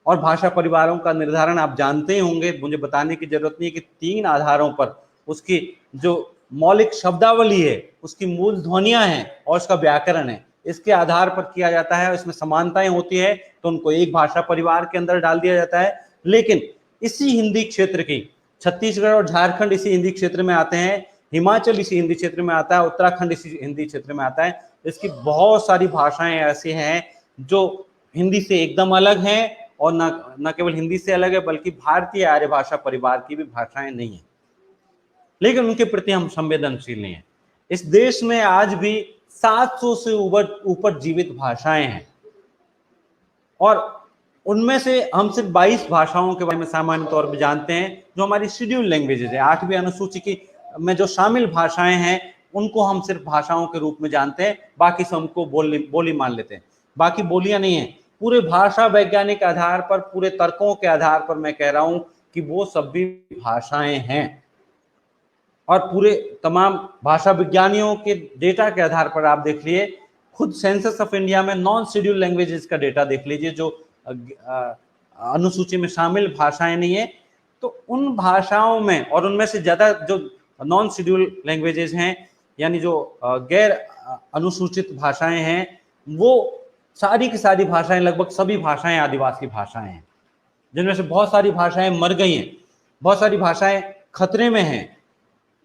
और भाषा परिवारों का निर्धारण आप जानते ही होंगे, मुझे बताने की जरूरत नहीं है कि 3 आधारों पर उसकी जो मौलिक शब्दावली है, उसकी मूल ध्वनियां हैं और उसका व्याकरण है, इसके आधार पर किया जाता है। इसमें समानताएं होती है तो उनको एक भाषा परिवार के अंदर डाल दिया जाता है। लेकिन इसी हिंदी क्षेत्र की छत्तीसगढ़ और झारखंड इसी हिंदी क्षेत्र में आते हैं, हिमाचल इसी हिंदी क्षेत्र में आता है, उत्तराखंड इसी हिंदी क्षेत्र में आता है। इसकी बहुत सारी भाषाएं ऐसी हैं जो हिंदी से एकदम अलग हैं और न केवल हिंदी से अलग है बल्कि भारतीय आर्य भाषा परिवार की भी भाषाएं नहीं है, लेकिन उनके प्रति हम संवेदनशील नहीं है। इस देश में आज भी 700 से ऊपर जीवित भाषाएं हैं और उनमें से हम सिर्फ 22 भाषाओं के बारे में सामान्य तौर पर जानते हैं जो हमारी शेड्यूल लैंग्वेजेज है। 8वीं अनुसूची की में जो शामिल भाषाएं हैं उनको हम सिर्फ भाषाओं के रूप में जानते हैं, बाकी सब हमको बोली मान लेते हैं। बाकी बोलियां नहीं है। पूरे भाषा वैज्ञानिक आधार पर, पूरे तर्कों के आधार पर मैं कह रहा हूं कि वो सब भी भाषाएं हैं। और पूरे तमाम भाषा विज्ञानियों के डेटा के आधार पर आप देख लिए, खुद सेंसस ऑफ इंडिया में नॉन शेड्यूल लैंग्वेजेस का डेटा देख लीजिए, जो अनुसूची में शामिल भाषाएं नहीं है, तो उन भाषाओं में और उनमें से ज्यादा जो नॉन शेड्यूल लैंग्वेजेस हैं यानी जो गैर अनुसूचित भाषाएं हैं, वो सारी की सारी भाषाएं, लगभग सभी भाषाएं आदिवासी भाषाएं हैं, जिनमें से बहुत सारी भाषाएं मर गई हैं, बहुत सारी भाषाएं खतरे में हैं।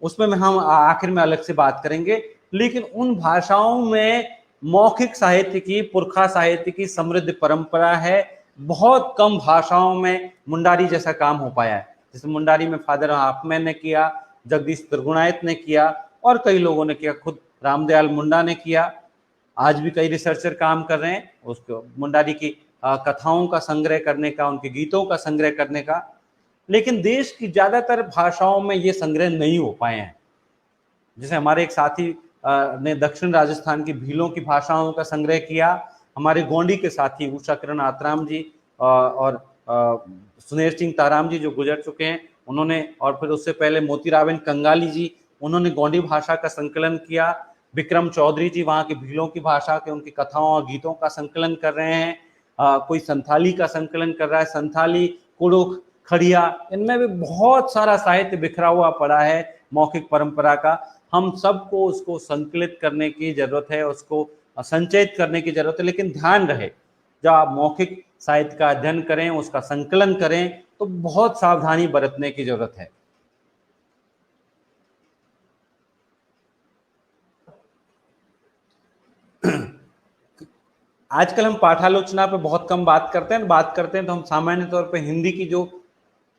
उसमें हम आखिर में अलग से बात करेंगे। लेकिन उन भाषाओं में मौखिक साहित्य की, पुरखा साहित्य की समृद्ध परंपरा है। बहुत कम भाषाओं में मुंडारी जैसा काम हो पाया है। जैसे मुंडारी में फादर हाफमैन ने किया, जगदीश त्रिगुणायत ने किया और कई लोगों ने किया, खुद रामदयाल मुंडा ने किया। आज भी कई रिसर्चर काम कर रहे हैं उसको मुंडारी की कथाओं का संग्रह करने का, उनके गीतों का संग्रह करने का। लेकिन देश की ज्यादातर भाषाओं में ये संग्रह नहीं हो पाए हैं। जैसे हमारे एक साथी ने दक्षिण राजस्थान की भीलों की भाषाओं का संग्रह किया, हमारे गोंडी के साथी उषा किरण आतराम जी और सुनेर सिंह ताराम जी जो गुजर चुके हैं उन्होंने, और फिर उससे पहले मोतीरावन कंगाली जी, उन्होंने गोंडी भाषा का संकलन किया। विक्रम चौधरी जी वहाँ की भीलों की भाषा के, उनकी कथाओं और गीतों का संकलन कर रहे हैं। कोई संथाली का संकलन कर रहा है, संथाली, कुडुख, खड़िया, इनमें भी बहुत सारा साहित्य बिखरा हुआ पड़ा है मौखिक परंपरा का। हम सबको उसको संकलित करने की जरूरत है, उसको संचयित करने की जरूरत है। लेकिन ध्यान रहे, जब आप मौखिक साहित्य का अध्ययन करें, उसका संकलन करें, तो बहुत सावधानी बरतने की जरूरत है। आजकल हम पाठालोचना पे बहुत कम बात करते हैं तो हम सामान्य तौर पे हिंदी की जो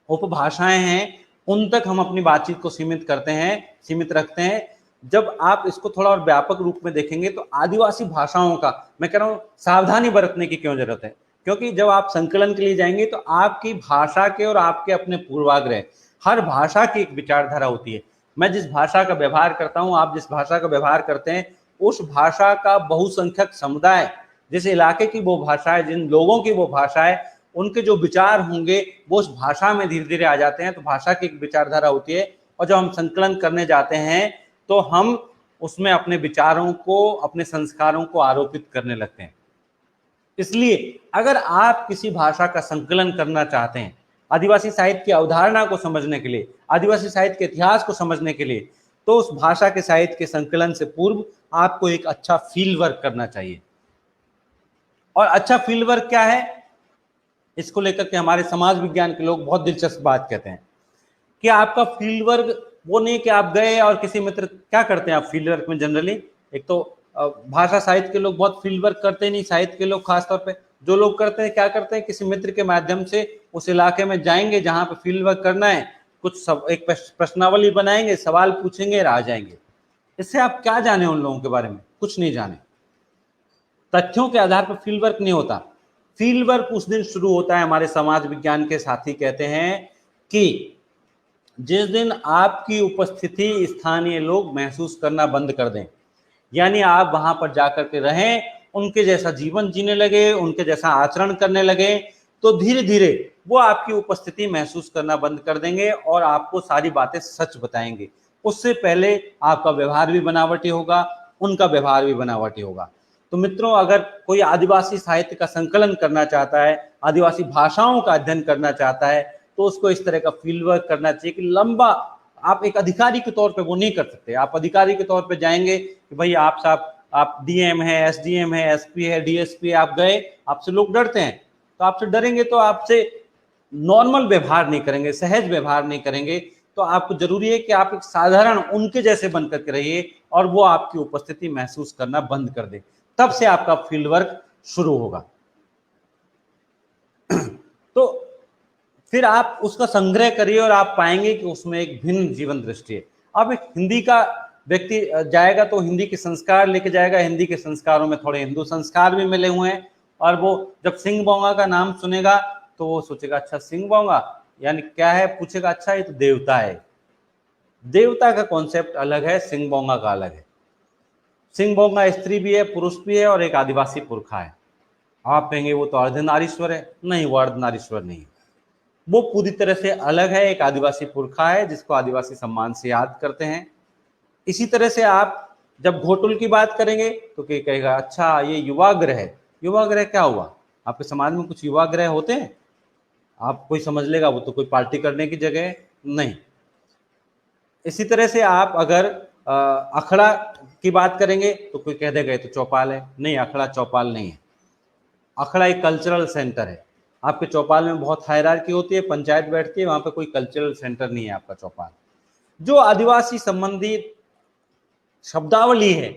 उपभाषाएं हैं उन तक हम अपनी बातचीत को सीमित रखते हैं। जब आप इसको थोड़ा और व्यापक रूप में देखेंगे तो आदिवासी भाषाओं का, मैं कह रहा हूँ, सावधानी बरतने की क्यों जरूरत है, क्योंकि जब आप संकलन के लिए जाएंगे तो आपकी भाषा के और आपके अपने पूर्वाग्रह, हर भाषा की एक विचारधारा होती है। मैं जिस भाषा का व्यवहार करता हूँ, आप जिस भाषा का व्यवहार करते हैं, उस भाषा का बहुसंख्यक समुदाय, जिस इलाके की वो भाषा है, जिन लोगों की वो भाषा है, उनके जो विचार होंगे वो उस भाषा में धीरे धीरे आ जाते हैं। तो भाषा की एक विचारधारा होती है और जब हम संकलन करने जाते हैं तो हम उसमें अपने विचारों को, अपने संस्कारों को आरोपित करने लगते हैं। इसलिए अगर आप किसी भाषा का संकलन करना चाहते हैं, आदिवासी साहित्य की अवधारणा को समझने के लिए, आदिवासी साहित्य के इतिहास को समझने के लिए, तो उस भाषा के साहित्य के संकलन से पूर्व आपको एक अच्छा फील्ड वर्क करना चाहिए। और अच्छा फील्ड वर्क क्या है, इसको लेकर के हमारे समाज विज्ञान के लोग बहुत दिलचस्प बात कहते हैं कि आपका फील्ड वर्क वो नहीं कि आप गए और किसी मित्र, क्या करते हैं आप फील्ड वर्क में जनरली, एक तो भाषा साहित्य के लोग बहुत फील्ड वर्क करते नहीं, साहित्य के लोग खासतौर पे जो लोग करते हैं क्या करते हैं, किसी मित्र के माध्यम से उस इलाके में जाएंगे जहां पे फील्ड वर्क करना है, एक प्रश्नावली बनाएंगे, सवाल पूछेंगे और आ जाएंगे। इससे आप क्या जाने उन लोगों के बारे में, कुछ नहीं जाने। तथ्यों के आधार पर फील्ड वर्क नहीं होता। फील्ड वर्क उस दिन शुरू होता है, हमारे समाज विज्ञान के साथी कहते हैं, कि जिस दिन आपकी उपस्थिति स्थानीय लोग महसूस करना बंद कर दें, यानी आप वहां पर जाकर के रहें, उनके जैसा जीवन जीने लगे, उनके जैसा आचरण करने लगे, तो धीरे धीरे वो आपकी उपस्थिति महसूस करना बंद कर देंगे और आपको सारी बातें सच बताएंगे। उससे पहले आपका व्यवहार भी बनावटी होगा, उनका व्यवहार भी बनावटी होगा। तो मित्रों, अगर कोई आदिवासी साहित्य का संकलन करना चाहता है, आदिवासी भाषाओं का अध्ययन करना चाहता है, तो उसको इस तरह का फील्ड वर्क करना चाहिए कि लंबा, आप एक अधिकारी के तौर पे वो नहीं कर सकते। आप अधिकारी के तौर पे जाएंगे कि भाई आप साहब, आप डीएम है, एसडीएम है, एसपी है, डीएसपी, आप गए, आपसे लोग डरते हैं, तो आपसे डरेंगे तो आपसे नॉर्मल व्यवहार नहीं करेंगे, सहज व्यवहार नहीं करेंगे। तो आपको जरूरी है कि आप एक साधारण उनके जैसे बनकर के रहिए और वो आपकी उपस्थिति महसूस करना बंद कर दे, तब से आपका फील्ड वर्क शुरू होगा। तो फिर आप उसका संग्रह करिए और आप पाएंगे कि उसमें एक भिन्न जीवन दृष्टि है। अब एक हिंदी का व्यक्ति जाएगा तो हिंदी के संस्कार लेके जाएगा, हिंदी के संस्कारों में थोड़े हिंदू संस्कार भी मिले हुए हैं, और वो जब सिंह बोंगा का नाम सुनेगा तो वो सोचेगा अच्छा सिंह बोंगा यानी क्या है, पूछेगा अच्छा ये तो देवता है। देवता का कॉन्सेप्ट अलग है, सिंह बोंगा का अलग है। सिंह बोंगा स्त्री भी है, पुरुष भी है और एक आदिवासी पुरखा है। आप कहेंगे वो तो अर्धनारीश्वर है, नहीं, वो अर्धनारीश्वर नहीं है, वो पूरी तरह से अलग है, एक आदिवासी पुरखा है जिसको आदिवासी सम्मान से याद करते हैं। इसी तरह से आप जब घोटुल की बात करेंगे तो कोई कहेगा अच्छा ये युवाग्रह है। युवाग्रह क्या हुआ? आपके समाज में कुछ युवाग्रह होते हैं? आप कोई समझ लेगा वो तो कोई पार्टी करने की जगह है, नहीं। इसी तरह से आप अगर अखड़ा की बात करेंगे तो कोई कह देगा ये तो चौपाल है, नहीं, अखड़ा चौपाल नहीं है। अखड़ा एक कल्चरल सेंटर है। आपके चौपाल में बहुत हायरार्की होती है, पंचायत बैठती है, वहां पे कोई कल्चरल सेंटर नहीं है आपका चौपाल। जो आदिवासी संबंधित शब्दावली है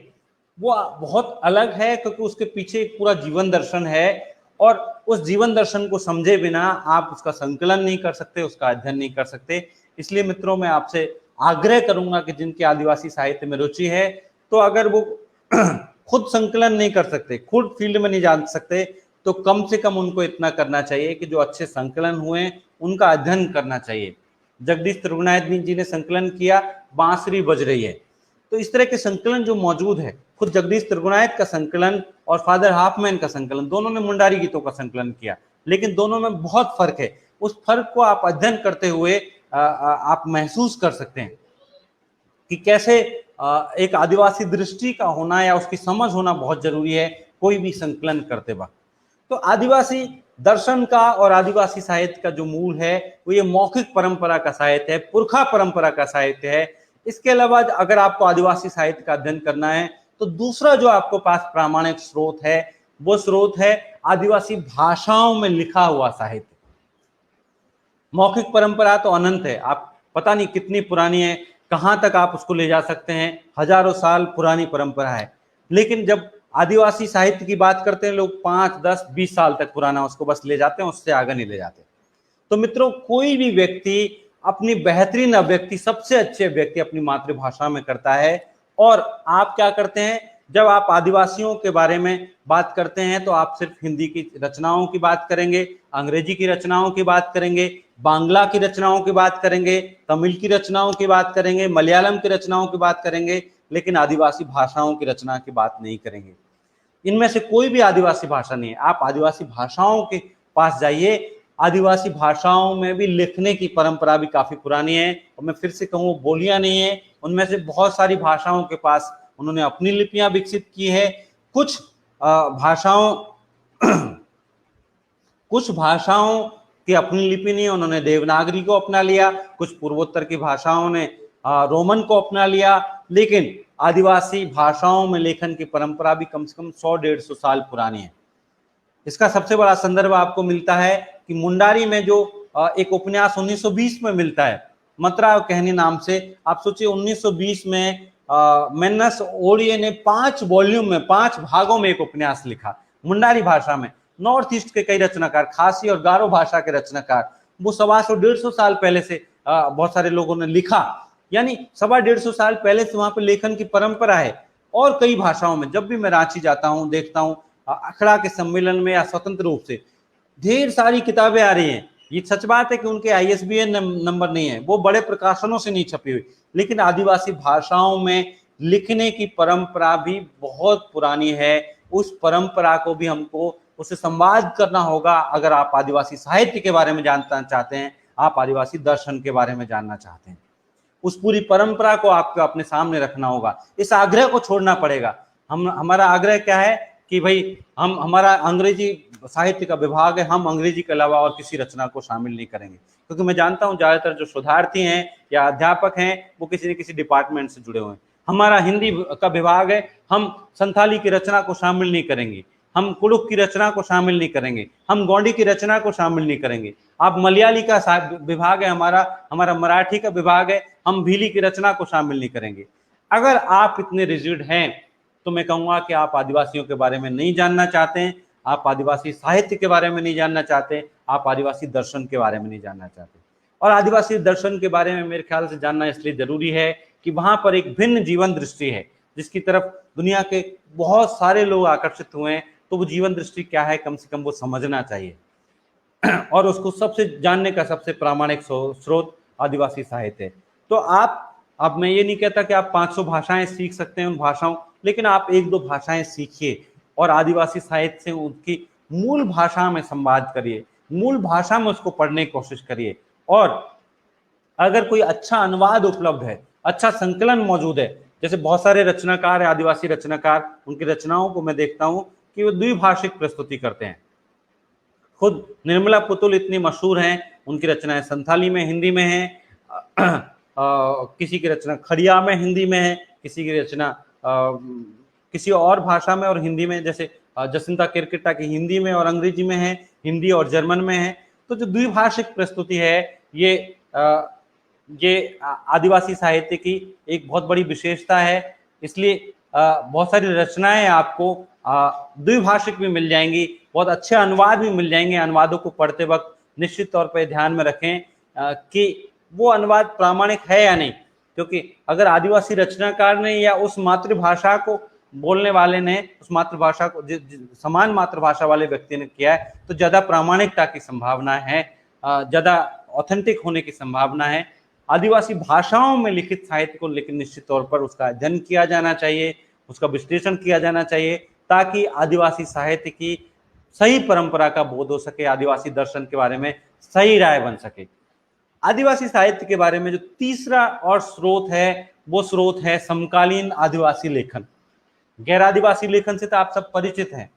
वो बहुत अलग है, क्योंकि उसके पीछे एक पूरा जीवन दर्शन है, और उस जीवन दर्शन को समझे बिना आप उसका संकलन नहीं कर सकते, उसका अध्ययन नहीं कर सकते। इसलिए मित्रों, मैं आपसे आग्रह करूंगा कि जिनकी आदिवासी साहित्य में रुचि है, तो अगर वो खुद संकलन नहीं कर सकते, खुद फील्ड में नहीं जान सकते, तो कम से कम उनको इतना करना चाहिए कि जो अच्छे संकलन हुए उनका अध्ययन करना चाहिए। जगदीश त्रिगुणायत जी ने संकलन किया, बांसुरी बज रही है, तो इस तरह के संकलन जो मौजूद है, खुद जगदीश त्रिगुणायत का संकलन और फादर हाफमैन का संकलन, दोनों ने मुंडारी गीतों का संकलन किया, लेकिन दोनों में बहुत फर्क है। उस फर्क को आप अध्ययन करते हुए आप महसूस कर सकते हैं कि कैसे एक आदिवासी दृष्टि का होना या उसकी समझ होना बहुत जरूरी है कोई भी संकलन करते वक्त। तो आदिवासी दर्शन का और आदिवासी साहित्य का जो मूल है वो ये मौखिक परंपरा का साहित्य है, पुरखा परंपरा का साहित्य है। इसके अलावा अगर आपको आदिवासी साहित्य का अध्ययन करना है तो दूसरा जो आपको पास प्रामाणिक स्रोत है वो स्रोत है आदिवासी भाषाओं में लिखा हुआ साहित्य। मौखिक परंपरा तो अनंत है, आप पता नहीं कितनी पुरानी है, कहां तक आप उसको ले जा सकते हैं, हजारों साल पुरानी परंपरा है। लेकिन जब आदिवासी साहित्य की बात करते हैं लोग 5, 10, 20 साल तक पुराना उसको बस ले जाते हैं, उससे आगे नहीं ले जाते। तो मित्रों, कोई भी व्यक्ति अपनी बेहतरीन अभिव्यक्ति, सबसे अच्छे व्यक्ति अपनी मातृभाषा में करता है। और आप क्या करते हैं, जब आप आदिवासियों के बारे में बात करते हैं तो आप सिर्फ हिंदी की रचनाओं की बात करेंगे, अंग्रेजी की रचनाओं की बात करेंगे, बांग्ला की रचनाओं की बात करेंगे, तमिल की रचनाओं की बात करेंगे, मलयालम की रचनाओं की बात करेंगे, लेकिन आदिवासी भाषाओं की रचना की बात नहीं करेंगे। इनमें से कोई भी आदिवासी भाषा नहीं है। आप आदिवासी भाषाओं के पास जाइए, आदिवासी भाषाओं में भी लिखने की परंपरा भी काफी पुरानी है, और मैं फिर से कहूँ बोलियां नहीं है, उनमें से बहुत सारी भाषाओं के पास उन्होंने अपनी लिपियां विकसित की है। कुछ भाषाओं की अपनी लिपि नहीं है, उन्होंने देवनागरी को अपना लिया, कुछ पूर्वोत्तर की भाषाओं ने रोमन को अपना लिया, लेकिन आदिवासी भाषाओं में लेखन की परंपरा भी कम से कम 100-150 साल पुरानी है। इसका सबसे बड़ा संदर्भ आपको मिलता है कि मुंडारी में जो एक उपन्यास 1920 में मिलता है, मतरा कहनी नाम से। आप सोचिए 1920 में मेन्नस ओडिए ने 5 वॉल्यूम में 5 भागों में एक उपन्यास लिखा मुंडारी भाषा में। नॉर्थ ईस्ट के कई रचनाकार, खासी और गारो भाषा के रचनाकार, वो 125 साल पहले से बहुत सारे लोगों ने लिखा, यानी 125 साल पहले से वहां पर लेखन की परंपरा है। और कई भाषाओं में, जब भी मैं रांची जाता हूँ देखता हूँ अखड़ा के सम्मेलन में या स्वतंत्र रूप से ढेर सारी किताबें आ रही हैं। ये सच बात है कि उनके ISBN नंबर नहीं है, वो बड़े प्रकाशनों से नहीं छपी हुई, लेकिन आदिवासी भाषाओं में लिखने की परंपरा भी बहुत पुरानी है। उस परंपरा को भी हमको उससे संवाद करना होगा। अगर आप आदिवासी साहित्य के बारे में जानना चाहते हैं, आप आदिवासी दर्शन के बारे में जानना चाहते हैं, उस पूरी परंपरा को आपको अपने सामने रखना होगा। इस आग्रह को छोड़ना पड़ेगा। हमारा आग्रह क्या है कि भाई हम हमारा अंग्रेजी साहित्य का विभाग है, हम अंग्रेजी के अलावा और किसी रचना को शामिल नहीं करेंगे, क्योंकि मैं जानता हूँ ज़्यादातर जो शोधार्थी हैं या अध्यापक हैं वो किसी न किसी डिपार्टमेंट से जुड़े हुए हैं। हमारा हिंदी का विभाग है, हम संथाली की रचना को शामिल नहीं करेंगे, हम कुड़ुक की रचना को शामिल नहीं करेंगे, हम गोंडी की रचना को शामिल नहीं करेंगे। आप मलयाली का विभाग है हमारा, हमारा मराठी का विभाग है, हम भीली की रचना को शामिल नहीं करेंगे। अगर आप इतने रिजिड हैं तो मैं कहूँगा कि आप आदिवासियों के बारे में नहीं जानना चाहते हैं, आप आदिवासी साहित्य के बारे में नहीं जानना चाहते, आप आदिवासी दर्शन के बारे में नहीं जानना चाहते। और आदिवासी दर्शन के बारे में मेरे ख्याल से जानना इसलिए जरूरी है कि वहाँ पर एक भिन्न जीवन दृष्टि है जिसकी तरफ दुनिया के बहुत सारे लोग आकर्षित हुए हैं, तो वो जीवन दृष्टि क्या है कम से कम वो समझना चाहिए। और उसको सबसे जानने का सबसे प्रामाणिक स्रोत आदिवासी साहित्य है। तो अब मैं ये नहीं कहता कि आप 500 भाषाएं सीख सकते हैं उन भाषाओं, लेकिन आप 1-2 भाषाएं सीखिए और आदिवासी साहित्य से उनकी मूल भाषा में संवाद करिए, मूल भाषा में उसको पढ़ने की कोशिश करिए। और अगर कोई अच्छा अनुवाद उपलब्ध है, अच्छा संकलन मौजूद है, जैसे बहुत सारे रचनाकार है आदिवासी रचनाकार, उनकी रचनाओं को मैं देखता हूँ कि वो द्विभाषिक प्रस्तुति करते हैं। खुद निर्मला पुतुल इतनी मशहूर हैं, उनकी रचनाएं संथाली में हिंदी में हैं, किसी की रचना खड़िया में हिंदी में है, किसी की रचना किसी और भाषा में और हिंदी में, जैसे जसिंता किरकिट्टा की हिंदी में और अंग्रेजी में है, हिंदी और जर्मन में है। तो जो द्विभाषिक प्रस्तुति है ये आदिवासी साहित्य की एक बहुत बड़ी विशेषता है। इसलिए बहुत सारी रचनाएं आपको द्विभाषिक भी मिल जाएंगी, बहुत अच्छे अनुवाद भी मिल जाएंगे। अनुवादों को पढ़ते वक्त निश्चित तौर पर ध्यान में रखें कि वो अनुवाद प्रामाणिक है या नहीं, क्योंकि अगर आदिवासी रचनाकार ने या उस मातृभाषा को बोलने वाले ने, उस मातृभाषा को समान मातृभाषा वाले व्यक्ति ने किया है, तो ज़्यादा प्रामाणिकता की संभावना है, ज़्यादा ऑथेंटिक होने की संभावना है। आदिवासी भाषाओं में लिखित साहित्य को लेकिन निश्चित तौर पर उसका अध्ययन किया जाना चाहिए, उसका विश्लेषण किया जाना चाहिए, ताकि आदिवासी साहित्य की सही परंपरा का बोध हो सके, आदिवासी दर्शन के बारे में सही राय बन सके। आदिवासी साहित्य के बारे में जो तीसरा और स्रोत है वो स्रोत है समकालीन आदिवासी लेखन। गैर आदिवासी लेखन से तो आप सब परिचित हैं,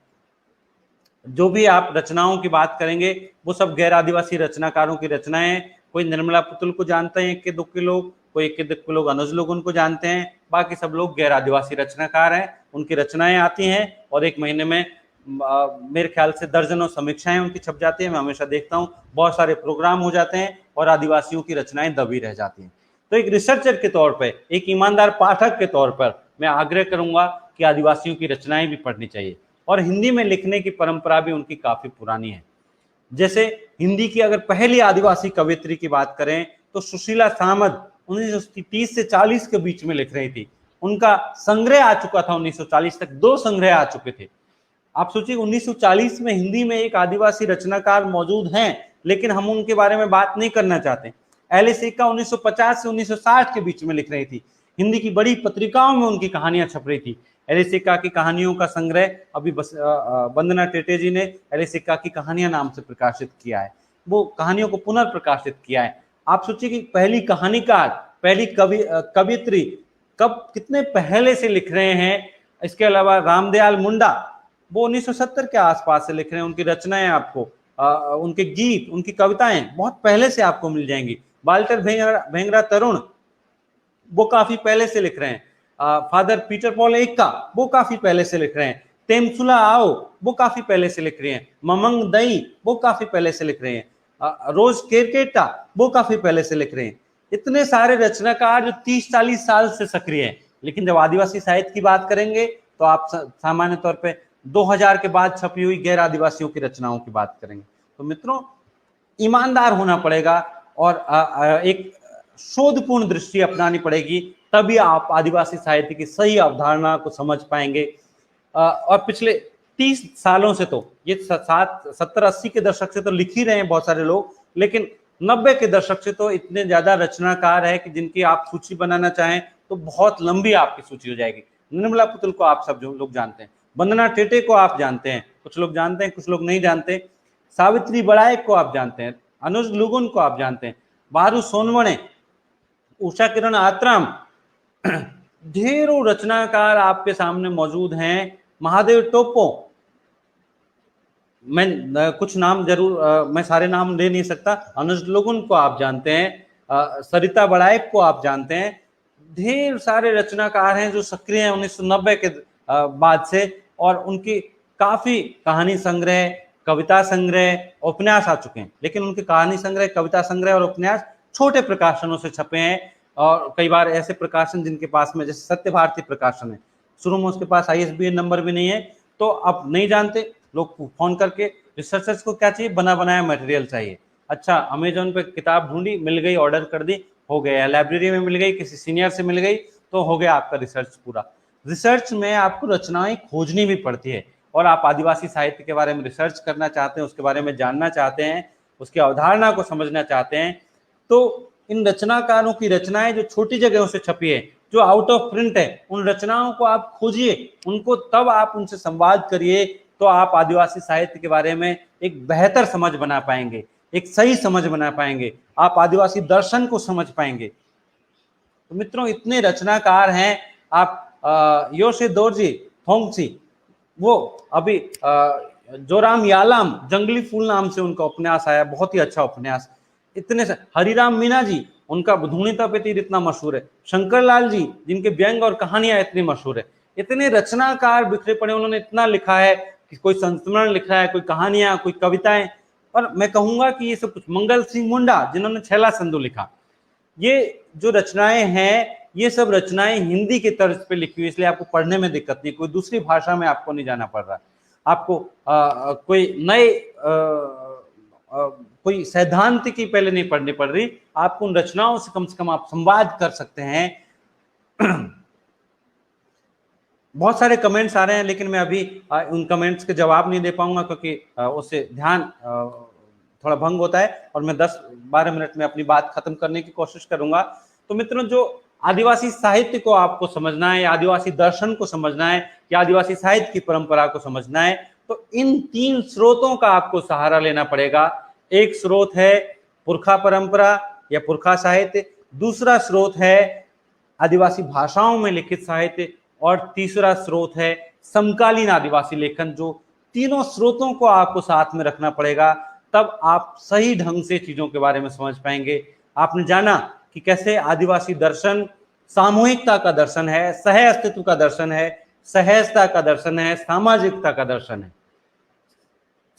जो भी आप रचनाओं की बात करेंगे वो सब गैर आदिवासी रचनाकारों की रचनाएं हैं। कोई निर्मला पुतुल को जानते हैं इक्के दुक्के लोग, कोई इक्के दुक्के लोग अनुज लोग उनको जानते हैं, बाकी सब लोग गैर आदिवासी रचनाकार हैं। उनकी रचनाएं आती हैं और एक महीने में मेरे ख्याल से दर्जनों समीक्षाएं उनकी छप जाती हैं। मैं हमेशा देखता हूँ बहुत सारे प्रोग्राम हो जाते हैं और आदिवासियों की रचनाएं दबी रह जाती हैं। तो एक रिसर्चर के तौर पर, एक ईमानदार पाठक के तौर पर मैं आग्रह करूंगा कि आदिवासियों की रचनाएं भी पढ़नी चाहिए। और हिंदी में लिखने की परंपरा भी उनकी काफी पुरानी है। जैसे हिंदी की अगर पहली आदिवासी कवियत्री की बात करें तो सुशीला सामद 1930 से 40 के बीच में लिख रही थी। उनका संग्रह आ चुका था 1940 तक, 2 संग्रह आ चुके थे। आप सोचिए 1940 में हिंदी में एक आदिवासी रचनाकार मौजूद हैं, लेकिन हम उनके बारे में बात नहीं करना चाहते। एलिस एक्का 1950 से 1960 के बीच में लिख रही थी। हिंदी की बड़ी पत्रिकाओं में उनकी कहानियां छप रही थी। एलिस एक्का की कहानियों का संग्रह अभी वंदना टेटे जी ने एलिस एक्का की कहानियां नाम से प्रकाशित किया है, वो कहानियों को पुनर्प्रकाशित किया है। आप सोचिए कि पहली कहानीकार, पहली कवियत्री कब कितने पहले से लिख रहे हैं। इसके अलावा रामदयाल मुंडा वो 1970 के आसपास से लिख रहे हैं। उनकी रचनाएं आपको उनके गीत, उनकी कविताएं बहुत पहले से आपको मिल जाएंगी। वाल्टर भेंगरा तरुण वो काफी पहले से लिख रहे हैं। फादर पीटर पॉल एक्का वो काफी पहले से लिख रहे हैं। तेमसुला आओ वो काफी पहले से लिख रहे हैं। ममंग दई वो काफी पहले से लिख रहे हैं। रोज केरकेटा वो काफी पहले से लिख रहे हैं। इतने सारे रचनाकार जो 30-40 साल से सक्रिय हैं। लेकिन जब आदिवासी साहित्य की बात करेंगे तो आप सामान्य तौर पे 2000 के बाद छपी हुई गैर आदिवासियों की रचनाओं की बात करेंगे। तो मित्रों, ईमानदार होना पड़ेगा और एक शोधपूर्ण दृष्टि अपनानी पड़ेगी, तभी आप आदिवासी साहित्य की सही अवधारणा को समझ पाएंगे। और पिछले 30 सालों से तो ये 70-80 के दशक से तो लिख ही रहे हैं बहुत सारे लोग, लेकिन 90 के दशक से तो इतने ज्यादा रचनाकार है कि जिनकी आप सूची बनाना चाहें तो बहुत लंबी आपकी सूची हो जाएगी। निर्मला पुतुल को आप सब जो लोग जानते हैं, वंदना टेटे को आप जानते हैं, कुछ लोग जानते हैं कुछ लोग नहीं जानते, सावित्री बड़ाई को आप जानते हैं, अनुज लुगुन को आप जानते हैं, बारू सोनवणे, उषा किरण आत्राम, ढेरों रचनाकार आपके सामने मौजूद हैं। महादेव टोप्पो मैं कुछ नाम जरूर मैं सारे नाम ले नहीं सकता। अनुज लोगुन को आप जानते हैं, सरिता बड़ाइक को आप जानते हैं। ढेर सारे रचनाकार हैं जो सक्रिय हैं 1990 के बाद से, और उनकी काफी कहानी संग्रह, कविता संग्रह, उपन्यास आ चुके हैं। लेकिन उनके कहानी संग्रह, कविता संग्रह और उपन्यास छोटे प्रकाशनों से छपे हैं, और कई बार ऐसे प्रकाशन जिनके पास में, जैसे सत्य भारती प्रकाशन है, शुरू में उसके पास ISBN नंबर भी नहीं है। तो अब नहीं जानते लोग फोन करके, रिसर्चर्स को क्या चाहिए? बना बनाया मटेरियल चाहिए। अच्छा, अमेजोन पे किताब ढूंढी, मिल गई, ऑर्डर कर दी, हो गया। लाइब्रेरी में मिल गई, किसी सीनियर से मिल गई, तो हो गया आपका रिसर्च पूरा। रिसर्च में आपको रचनाएं खोजनी भी पड़ती है, और आप आदिवासी साहित्य के बारे में रिसर्च करना चाहते हैं, उसके बारे में जानना चाहते हैं, उसकी अवधारणा को समझना चाहते हैं, तो इन रचनाकारों की रचनाएं जो छोटी जगहों से छपी है, जो आउट ऑफ प्रिंट है, उन रचनाओं को आप खोजिए, उनको, तब आप उनसे संवाद करिए, तो आप आदिवासी साहित्य के बारे में एक बेहतर समझ बना पाएंगे, एक सही समझ बना पाएंगे, आप आदिवासी दर्शन को समझ पाएंगे। तो मित्रों, इतने रचनाकार हैं। आप योशे दोर्जी थोंगसी, वो अभी जोराम यालाम, जंगली फूल नाम से उनका उपन्यास आया, बहुत ही अच्छा उपन्यास। इतने से हरिराम मीना जी, उनका धूणिता पे तीर इतना मशहूर है। शंकर लाल जी, जिनके व्यंग और कहानियां इतनी मशहूर है। इतने रचनाकार बिखरे पड़े, उन्होंने इतना लिखा है कि कोई संस्मरण लिखा है, कोई कहानियां, कोई कविताएं। और मैं कहूंगा कि ये सब कुछ, मंगल सिंह मुंडा जिन्होंने छैला संधू लिखा, ये जो रचनाएं हैं, ये सब रचनाएं हिंदी के तर्ज पे लिखी हुई, इसलिए आपको पढ़ने में दिक्कत नहीं, कोई दूसरी भाषा में आपको नहीं जाना पड़ रहा। आपको कोई नए कोई सैद्धांतिकी पहले नहीं पढ़नी पड़ रही, आपको उन रचनाओं से कम आप संवाद कर सकते हैं। बहुत सारे कमेंट्स आ रहे हैं, लेकिन मैं अभी उन कमेंट्स के जवाब नहीं दे पाऊंगा, क्योंकि उससे ध्यान थोड़ा भंग होता है, और मैं 10-12 मिनट में अपनी बात खत्म करने की कोशिश करूंगा। तो मित्रों, जो आदिवासी साहित्य को आपको समझना है, आदिवासी दर्शन को समझना है, या आदिवासी साहित्य की परंपरा को समझना है, तो इन 3 स्रोतों का आपको सहारा लेना पड़ेगा। एक स्रोत है पुरखा परंपरा या पुरखा साहित्य, दूसरा स्रोत है आदिवासी भाषाओं में लिखित साहित्य, और तीसरा स्रोत है समकालीन आदिवासी लेखन। जो तीनों स्रोतों को आपको साथ में रखना पड़ेगा, तब आप सही ढंग से चीजों के बारे में समझ पाएंगे। आपने जाना कि कैसे आदिवासी दर्शन सामूहिकता का दर्शन है, सह अस्तित्व का दर्शन है, सहजता का दर्शन है, सामाजिकता का दर्शन है,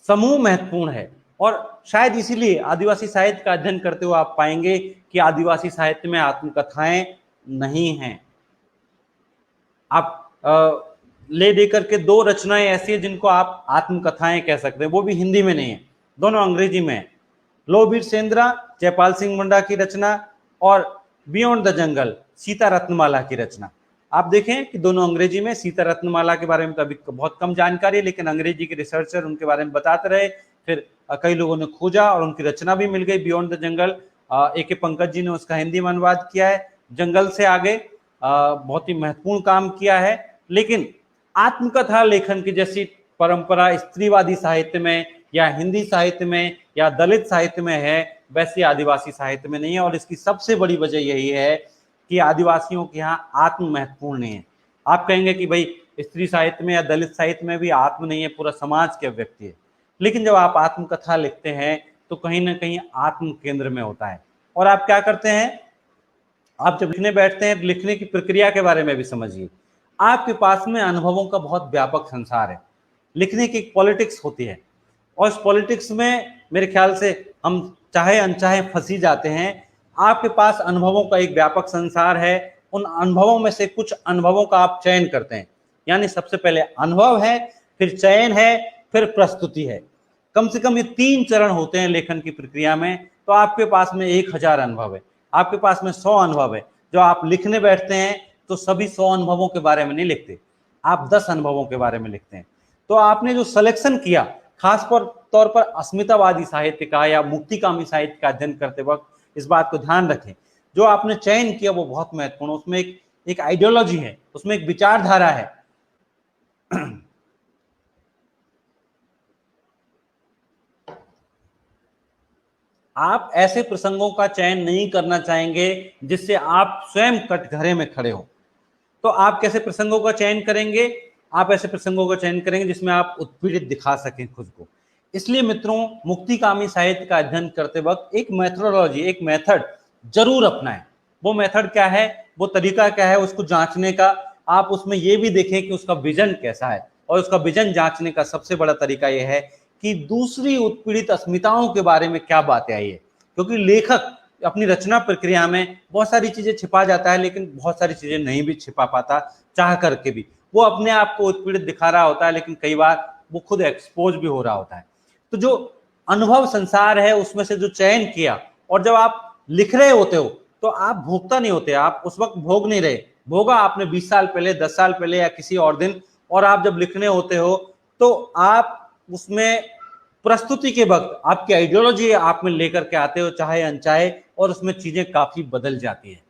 समूह महत्वपूर्ण है। और शायद इसीलिए आदिवासी साहित्य का अध्ययन करते हुए आप पाएंगे कि आदिवासी साहित्य में आत्मकथाएं नहीं हैं। आप ले दे करके 2 रचनाएं ऐसी है जिनको आप आत्मकथाएं कह सकते हैं, वो भी हिंदी में नहीं है, दोनों अंग्रेजी में है। लोबीर सेंद्रा, जयपाल सिंह मुंडा की रचना, और बियॉन्ड द जंगल, सीता रत्नमाला की रचना। आप देखें कि दोनों अंग्रेजी में। सीता रत्नमाला के बारे में तो अभी बहुत कम जानकारी है, लेकिन अंग्रेजी के रिसर्चर उनके बारे में बताते रहे, फिर कई लोगों ने खोजा और उनकी रचना भी मिल गई, beyond the jungle. AK Pankaj ji ने उसका हिंदी में अनुवाद किया है। जंगल से आगे बहुत ही महत्वपूर्ण काम किया है। लेकिन आत्मकथा लेखन की जैसी परंपरा स्त्रीवादी साहित्य में या हिंदी साहित्य में या दलित साहित्य में है, वैसी आदिवासी साहित्य में नहीं है। और इसकी सबसे बड़ी वजह यही है कि आदिवासियों के यहाँ आत्म महत्वपूर्ण नहीं है। आप कहेंगे कि भाई स्त्री साहित्य में या दलित साहित्य में भी आत्म नहीं है, पूरा समाज के व्यक्ति है। लेकिन जब आप आत्मकथा लिखते हैं तो कहीं ना कहीं आत्म केंद्र में होता है। और आप क्या करते हैं, आप जब लिखने बैठते हैं, लिखने की प्रक्रिया के बारे में भी समझिए। आपके पास में अनुभवों का बहुत व्यापक संसार है। लिखने की एक पॉलिटिक्स होती है, और उस पॉलिटिक्स में मेरे ख्याल से हम चाहे अनचाहे फंसी जाते हैं। आपके पास अनुभवों का एक व्यापक संसार है, उन अनुभवों में से कुछ अनुभवों का आप चयन करते हैं। यानी सबसे पहले अनुभव है, फिर चयन है, फिर प्रस्तुति है। कम से कम ये 3 चरण होते हैं लेखन की प्रक्रिया में। तो आपके पास में 1000 अनुभव है, आपके पास में 100 अनुभव है। जो आप लिखने बैठते हैं तो सभी 100 अनुभवों के बारे में नहीं लिखते, आप 10 अनुभवों के बारे में लिखते हैं। तो आपने जो सिलेक्शन किया, खास तौर पर अस्मितावादी साहित्य का या मुक्तिकामी साहित्य का अध्ययन करते वक्त इस बात को ध्यान रखें, जो आपने चयन किया वो बहुत महत्वपूर्ण, उसमें एक आइडियोलॉजी है, उसमें एक विचारधारा है। आप ऐसे प्रसंगों का चयन नहीं करना चाहेंगे जिससे आप स्वयं कटघरे में खड़े हो। तो आप कैसे प्रसंगों का चयन करेंगे? आप ऐसे प्रसंगों का चयन करेंगे जिसमें आप उत्पीड़ित दिखा सकें खुद को। इसलिए मित्रों, मुक्तिकामी साहित्य का अध्ययन करते वक्त एक मेथोडोलॉजी, एक मेथड जरूर अपनाएं। वो मेथड क्या है, वो तरीका क्या है उसको जांचने का, आप उसमें ये भी देखें कि उसका विजन कैसा है। और उसका विजन जांचने का सबसे बड़ा तरीका यह है कि दूसरी उत्पीड़ित अस्मिताओं के बारे में क्या बातें आई है, क्योंकि लेखक अपनी रचना प्रक्रिया में बहुत सारी चीजें छिपा जाता है, लेकिन बहुत सारी चीजें नहीं भी छिपा पाता चाह करके भी। वो अपने आप को उत्पीड़ित दिखा रहा होता है, लेकिन कई बार वो खुद एक्सपोज भी हो रहा होता है। तो जो अनुभव संसार है उसमें से जो चयन किया, और जब आप लिख रहे होते हो तो आप भोगता नहीं होते, आप उस वक्त भोग नहीं रहे, भोगा आपने 20 साल पहले, 10 साल पहले या किसी और दिन। और आप जब लिखने होते हो तो आप उसमें प्रस्तुति के वक्त आपकी आइडियोलॉजी आप में लेकर के आते हो, चाहे अनचाहे, और उसमें चीजें काफी बदल जाती है।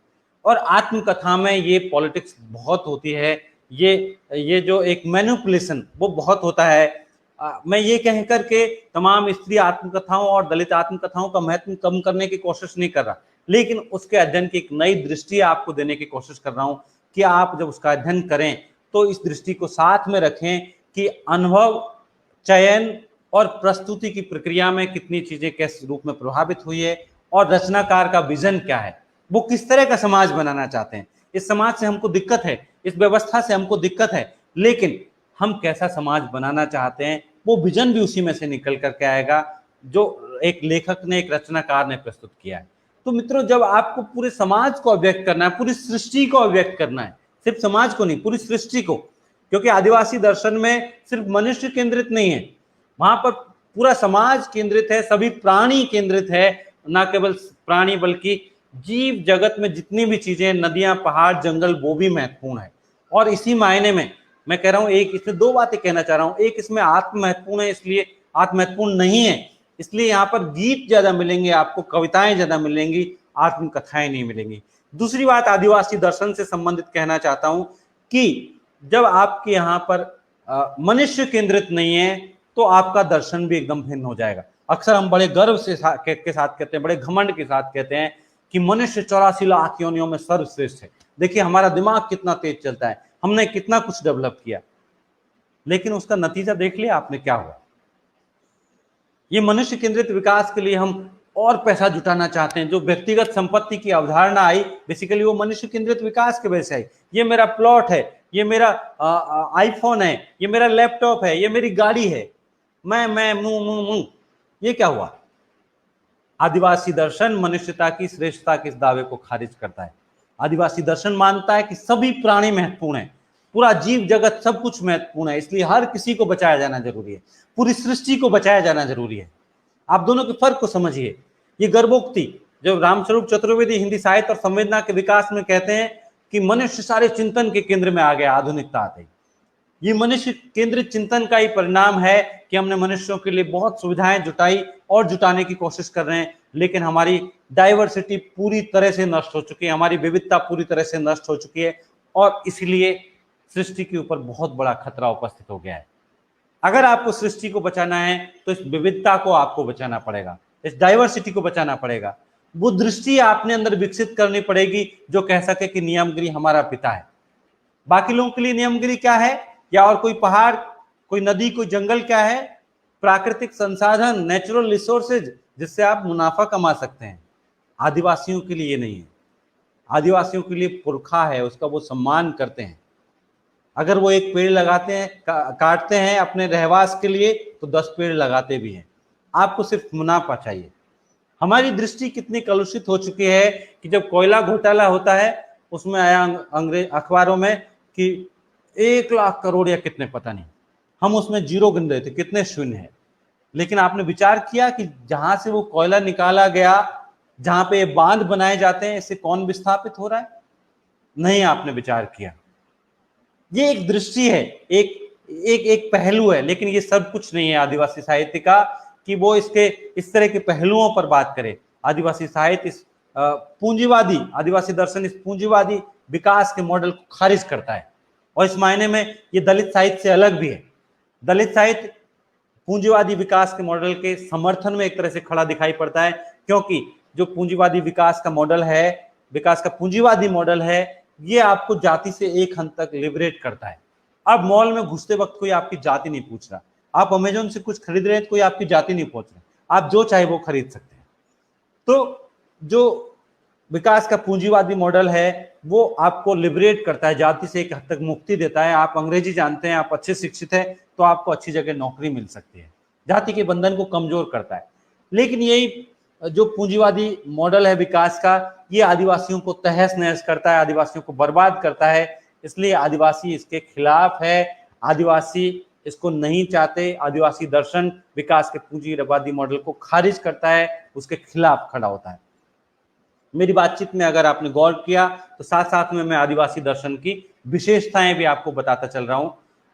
और आत्मकथा में ये पॉलिटिक्स बहुत होती है, ये जो एक मैनिपुलेशन वो बहुत होता है। मैं ये कह करके तमाम स्त्री आत्मकथाओं और दलित आत्मकथाओं का महत्व कम करने की कोशिश नहीं कर रहा, लेकिन उसके अध्ययन की एक नई दृष्टि आपको देने की कोशिश कर रहा हूं कि आप जब उसका अध्ययन करें तो इस दृष्टि को साथ में रखें कि अनुभव, चयन और प्रस्तुति की प्रक्रिया में कितनी चीजें किस रूप में प्रभावित हुई है, और रचनाकार का विजन क्या है, वो किस तरह का समाज बनाना चाहते हैं। इस समाज से हमको दिक्कत है, इस व्यवस्था से हमको दिक्कत है, लेकिन हम कैसा समाज बनाना चाहते हैं वो विजन भी उसी में से निकल करके आएगा जो एक लेखक ने, एक रचनाकार ने प्रस्तुत किया है। तो मित्रों, जब आपको पूरे समाज को अभिव्यक्त करना है, पूरी सृष्टि को अभिव्यक्त करना है, सिर्फ समाज को नहीं, पूरी सृष्टि को, क्योंकि आदिवासी दर्शन में सिर्फ मनुष्य केंद्रित नहीं है, वहां पर पूरा समाज केंद्रित है, सभी प्राणी केंद्रित है, ना केवल प्राणी बल्कि जीव जगत में जितनी भी चीजें, नदियां, पहाड़, जंगल, वो भी महत्वपूर्ण है। और इसी मायने में मैं कह रहा हूं, एक इसमें दो बातें कहना चाह रहा हूं। एक, इसमें आत्म महत्वपूर्ण है, इसलिए आत्म महत्वपूर्ण नहीं है, इसलिए यहाँ पर गीत ज्यादा मिलेंगे आपको, कविताएं ज्यादा मिलेंगी, आत्मकथाएं नहीं मिलेंगी। दूसरी बात आदिवासी दर्शन से संबंधित कहना चाहता हूं कि जब आपके यहाँ पर मनुष्य केंद्रित नहीं है तो आपका दर्शन भी एकदम भिन्न हो जाएगा। अक्सर हम बड़े गर्व से के साथ कहते हैं, बड़े घमंड के साथ कहते हैं कि मनुष्य 84 लाख योनियों में सर्वश्रेष्ठ है। देखिए हमारा दिमाग कितना तेज चलता है, हमने कितना कुछ डेवलप किया, लेकिन उसका नतीजा देख लिया आपने क्या हुआ। ये मनुष्य केंद्रित विकास के लिए हम और पैसा जुटाना चाहते हैं। जो व्यक्तिगत संपत्ति की अवधारणा आई, बेसिकली वो मनुष्य केंद्रित विकास के वजह से आई। ये मेरा प्लॉट है, ये मेरा आईफोन है, ये मेरा लैपटॉप है, ये मेरी गाड़ी है, मैं मुंह, ये क्या हुआ। आदिवासी दर्शन मनुष्यता की श्रेष्ठता के इस दावे को खारिज करता है। आदिवासी दर्शन मानता है कि सभी प्राणी महत्वपूर्ण है, पूरा जीव जगत सब कुछ महत्वपूर्ण है, इसलिए हर किसी को बचाया जाना जरूरी है, पूरी सृष्टि को बचाया जाना जरूरी है। आप दोनों के फर्क को समझिए। ये गर्भोक्ति जो रामस्वरूप चतुर्वेदी हिंदी साहित्य और संवेदना के विकास में कहते हैं कि मनुष्य सारे चिंतन के केंद्र में आ गया आधुनिकता आते ही। ये मनुष्य केंद्रित चिंतन का ही परिणाम है कि हमने मनुष्यों के लिए बहुत सुविधाएं जुटाई और जुटाने की कोशिश कर रहे हैं, लेकिन हमारी डाइवर्सिटी पूरी तरह से नष्ट हो चुकी है, हमारी विविधता पूरी तरह से नष्ट हो चुकी है, और इसलिए सृष्टि के ऊपर बहुत बड़ा खतरा उपस्थित हो गया है। अगर आपको सृष्टि को बचाना है तो इस विविधता को आपको बचाना पड़ेगा, इस डाइवर्सिटी को बचाना पड़ेगा। वो दृष्टि आपने अंदर विकसित करनी पड़ेगी जो कह सके कि नियमगिरी हमारा पिता है। बाकी लोगों के लिए नियमगिरी क्या है, या और कोई पहाड़, कोई नदी, कोई जंगल क्या है, प्राकृतिक संसाधन, नेचुरल रिसोर्सेज जिससे आप मुनाफा कमा सकते हैं। आदिवासियों के लिए ये नहीं है। आदिवासियों के लिए पुरखा है, उसका वो सम्मान करते हैं। अगर वो एक पेड़ लगाते हैं, काटते हैं अपने रहवास के लिए, तो 10 पेड़ लगाते भी हैं। आपको सिर्फ मुनाफा चाहिए। हमारी दृष्टि कितनी कलुषित हो चुकी है कि जब कोयला घोटाला होता है, उसमें आया अंग्रेज अखबारों में कि 1 लाख करोड़ या कितने पता नहीं, हम उसमें जीरो गिन रहे थे, कितने शून्य है। लेकिन आपने विचार किया कि जहां से वो कोयला निकाला गया, जहां पे बांध बनाए जाते हैं, इससे कौन विस्थापित हो रहा है? नहीं, आपने विचार किया। ये एक दृष्टि है, एक पहलू है, लेकिन ये सब कुछ नहीं है आदिवासी साहित्य का कि वो इसके इस तरह के पहलुओं पर बात करे। आदिवासी साहित्य इस पूंजीवादी, आदिवासी दर्शन इस पूंजीवादी विकास के मॉडल को खारिज करता है, और इस मायने में ये दलित साहित्य से अलग भी है। दलित साहित्य पूंजीवादी विकास के मॉडल के समर्थन में एक तरह से खड़ा दिखाई पड़ता है, क्योंकि जो पूंजीवादी विकास का मॉडल है, विकास का पूंजीवादी मॉडल है, ये आपको जाति से एक हद तक लिबरेट करता है। अब मॉल में घुसते वक्त कोई आपकी जाति नहीं पूछ रहा, आप अमेजोन से कुछ खरीद रहे हैं तो कोई आपकी जाति नहीं पहुंच रहा, आप जो चाहे वो खरीद सकते हैं। तो जो विकास का पूंजीवादी मॉडल है वो आपको लिबरेट करता है, जाति से एक हद तक मुक्ति देता है। आप अंग्रेजी जानते हैं, आप अच्छे शिक्षित हैं तो आपको अच्छी जगह नौकरी मिल सकती है, जाति के बंधन को कमजोर करता है। लेकिन यही जो पूंजीवादी मॉडल है विकास का, ये आदिवासियों को तहस नहस करता है, आदिवासियों को बर्बाद करता है। इसलिए आदिवासी इसके खिलाफ है, आदिवासी इसको नहीं चाहते। आदिवासी दर्शन विकास के पूंजीवादी मॉडल को खारिज करता है, उसके खिलाफ खड़ा होता है। मेरी बातचीत में अगर आपने गौर किया तो साथ साथ में मैं आदिवासी दर्शन की विशेषताएं भी आपको बताता चल रहा हूं।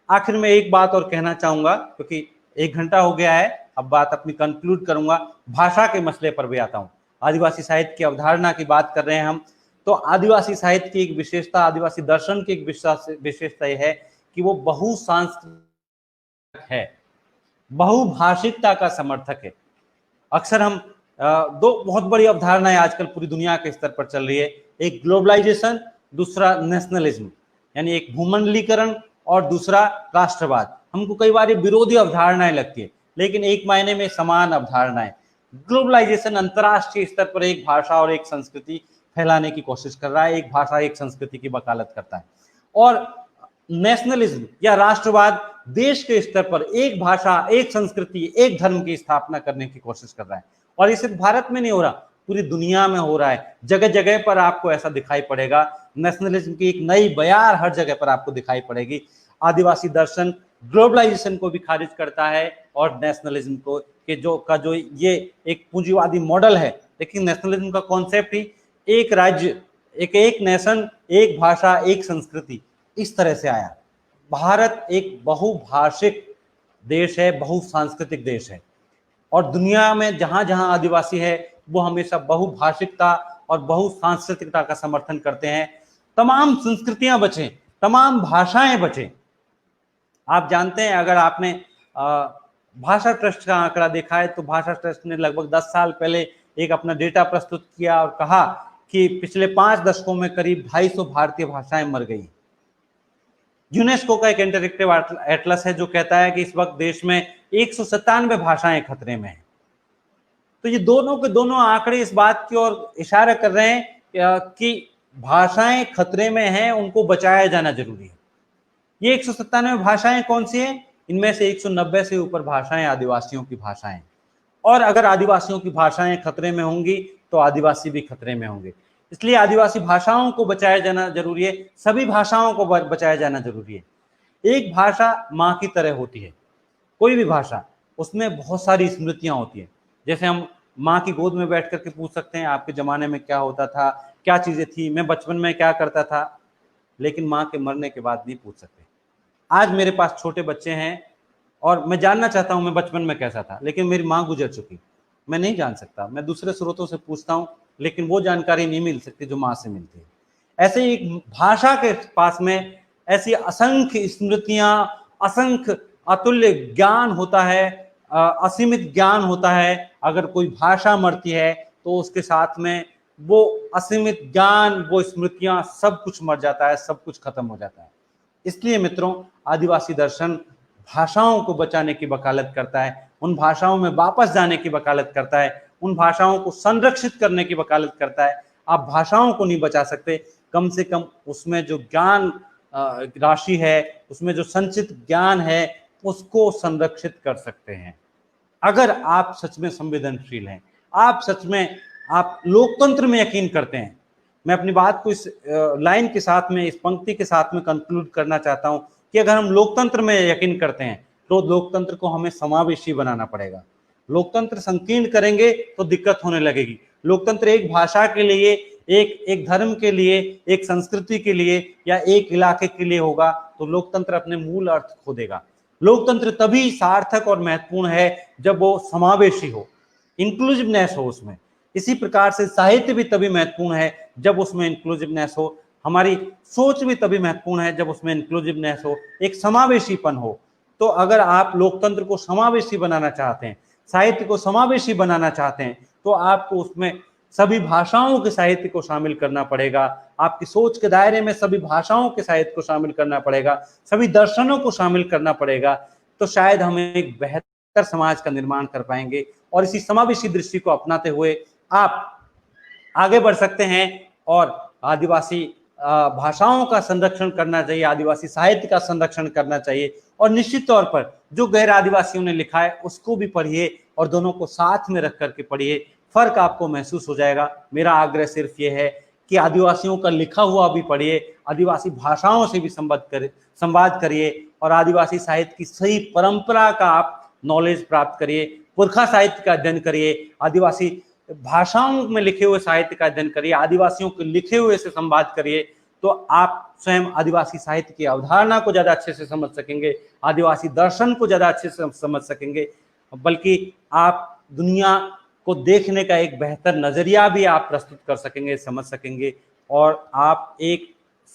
आखिर में एक बात और कहना चाहूंगा, क्योंकि 1 घंटा हो गया है, अब बात अपनी कंक्लूड करूंगा। भाषा के मसले पर भी आता हूं। आदिवासी साहित्य की अवधारणा की बात कर रहे हैं हम, तो आदिवासी साहित्य की एक विशेषता, आदिवासी दर्शन की एक विशेषता यह है कि वो बहुसांस्कृतिक है, बहुभाषिकता का समर्थक है। अक्सर हम दो बहुत बड़ी अवधारणाएं आजकल पूरी दुनिया के स्तर पर चल रही है, एक ग्लोबलाइजेशन, दूसरा नेशनलिज्म, यानी एक भूमंडलीकरण और दूसरा राष्ट्रवाद। हमको कई बार ये विरोधी अवधारणाएं लगती है, लेकिन एक मायने में समान अवधारणाएं। ग्लोबलाइजेशन अंतर्राष्ट्रीय स्तर पर एक भाषा और एक संस्कृति फैलाने की कोशिश कर रहा है, एक भाषा एक संस्कृति की वकालत करता है। और नेशनलिज्म या राष्ट्रवाद देश के स्तर पर एक भाषा, एक संस्कृति, एक धर्म की स्थापना करने की कोशिश कर रहा है। और ये सिर्फ भारत में नहीं हो रहा, पूरी दुनिया में हो रहा है। जगह जगह पर आपको ऐसा दिखाई पड़ेगा, नेशनलिज्म की एक नई बयार हर जगह पर आपको दिखाई पड़ेगी। आदिवासी दर्शन ग्लोबलाइजेशन को भी खारिज करता है और नेशनलिज्म को जो ये एक पूंजीवादी मॉडल है, लेकिन नेशनलिज्म का कॉन्सेप्ट ही एक राज्य, एक नेशन, एक भाषा, एक संस्कृति, इस तरह से आया। भारत एक बहुभाषिक देश है, बहुसांस्कृतिक देश है, और दुनिया में जहां जहां आदिवासी है वो हमेशा बहुभाषिकता और बहुसांस्कृतिकता का समर्थन करते हैं। तमाम संस्कृतियां बचें, तमाम भाषाएं बचें। आप जानते हैं, अगर आपने भाषा ट्रस्ट का आंकड़ा देखा है तो भाषा ट्रस्ट ने लगभग 10 साल पहले एक अपना डेटा प्रस्तुत किया और कहा कि पिछले 5 दशकों में करीब 250 भारतीय भाषाएं मर गई। यूनेस्को का एक इंटरएक्टिव एटलस है जो कहता है कि इस वक्त देश में 197 भाषाएं खतरे में हैं। तो ये दोनों के दोनों आंकड़े इस बात की ओर इशारा कर रहे हैं कि भाषाएं खतरे में हैं, उनको बचाया जाना जरूरी है। ये 197 भाषाएं कौन सी हैं? इनमें से 190 से ऊपर भाषाएं आदिवासियों की भाषाएं, और अगर आदिवासियों की भाषाएं खतरे में होंगी तो आदिवासी भी खतरे में होंगे। इसलिए आदिवासी भाषाओं को बचाया जाना जरूरी है, सभी भाषाओं को बचाया जाना जरूरी है। एक भाषा माँ की तरह होती है, कोई भी भाषा, उसमें बहुत सारी स्मृतियां होती है। जैसे हम माँ की गोद में बैठ करके पूछ सकते हैं आपके ज़माने में क्या होता था, क्या चीज़ें थी, मैं बचपन में क्या करता था, लेकिन माँ के मरने के बाद नहीं पूछ सकते। आज मेरे पास छोटे बच्चे हैं और मैं जानना चाहता हूँ मैं बचपन में कैसा था, लेकिन मेरी माँ गुजर चुकी, मैं नहीं जान सकता। मैं दूसरे स्रोतों से पूछता हूँ, लेकिन वो जानकारी नहीं मिल सकती जो माँ से मिलती है। ऐसे ही एक भाषा के पास में ऐसी असंख्य स्मृतियां, असंख्य अतुल्य ज्ञान होता है, असीमित ज्ञान होता है। अगर कोई भाषा मरती है तो उसके साथ में वो असीमित ज्ञान, वो स्मृतियां, सब कुछ मर जाता है, सब कुछ खत्म हो जाता है। इसलिए मित्रों, आदिवासी दर्शन भाषाओं को बचाने की वकालत करता है, उन भाषाओं में वापस जाने की वकालत करता है, उन भाषाओं को संरक्षित करने की वकालत करता है। आप भाषाओं को नहीं बचा सकते, कम से कम उसमें जो ज्ञान राशि है, उसमें जो संचित ज्ञान है, उसको संरक्षित कर सकते हैं। अगर आप सच में संवेदनशील हैं, आप सच में आप लोकतंत्र में यकीन करते हैं। मैं अपनी बात को इस लाइन के साथ में, इस पंक्ति के साथ में कंक्लूड करना चाहता हूं कि अगर हम लोकतंत्र में यकीन करते हैं तो लोकतंत्र को हमें समावेशी बनाना पड़ेगा। लोकतंत्र संकीर्ण करेंगे तो दिक्कत होने लगेगी। लोकतंत्र एक भाषा के लिए, एक धर्म के लिए, एक संस्कृति के लिए या एक इलाके के लिए होगा तो लोकतंत्र अपने मूल अर्थ खो देगा। लोकतंत्र तभी सार्थक और महत्वपूर्ण है जब वो समावेशी हो, इंक्लूसिवनेस हो उसमें। इसी प्रकार से साहित्य भी तभी महत्वपूर्ण है जब उसमें इंक्लूसिवनेस हो, हमारी सोच भी तभी महत्वपूर्ण है जब उसमें इंक्लूसिवनेस हो, एक समावेशीपन हो। तो अगर आप लोकतंत्र को समावेशी बनाना चाहते हैं, साहित्य को समावेशी बनाना चाहते हैं, तो आपको उसमें सभी भाषाओं के साहित्य को शामिल करना पड़ेगा। आपकी सोच के दायरे में सभी भाषाओं के साहित्य को शामिल करना पड़ेगा, सभी दर्शनों को शामिल करना पड़ेगा। तो शायद हम एक बेहतर समाज का निर्माण कर पाएंगे। और इसी समावेशी दृष्टि को अपनाते हुए आप आगे बढ़ सकते हैं और आदिवासी भाषाओं का संरक्षण करना चाहिए, आदिवासी साहित्य का संरक्षण करना चाहिए। और निश्चित तौर पर जो गैर आदिवासियों ने लिखा है उसको भी पढ़िए और दोनों को साथ में रख करके पढ़िए, फर्क आपको महसूस हो जाएगा। मेरा आग्रह सिर्फ ये है कि आदिवासियों का लिखा हुआ भी पढ़िए, आदिवासी भाषाओं से भी संवाद करिए और आदिवासी साहित्य की सही परंपरा का आप नॉलेज प्राप्त करिए, पुरखा साहित्य का अध्ययन करिए, आदिवासी भाषाओं में लिखे हुए साहित्य का अध्ययन करिए, आदिवासियों के लिखे हुए से संवाद करिए, तो आप स्वयं आदिवासी साहित्य की अवधारणा को ज्यादा अच्छे से समझ सकेंगे, आदिवासी दर्शन को ज्यादा अच्छे से समझ सकेंगे, बल्कि आप दुनिया को देखने का एक बेहतर नजरिया भी आप प्रस्तुत कर सकेंगे, समझ सकेंगे, और आप एक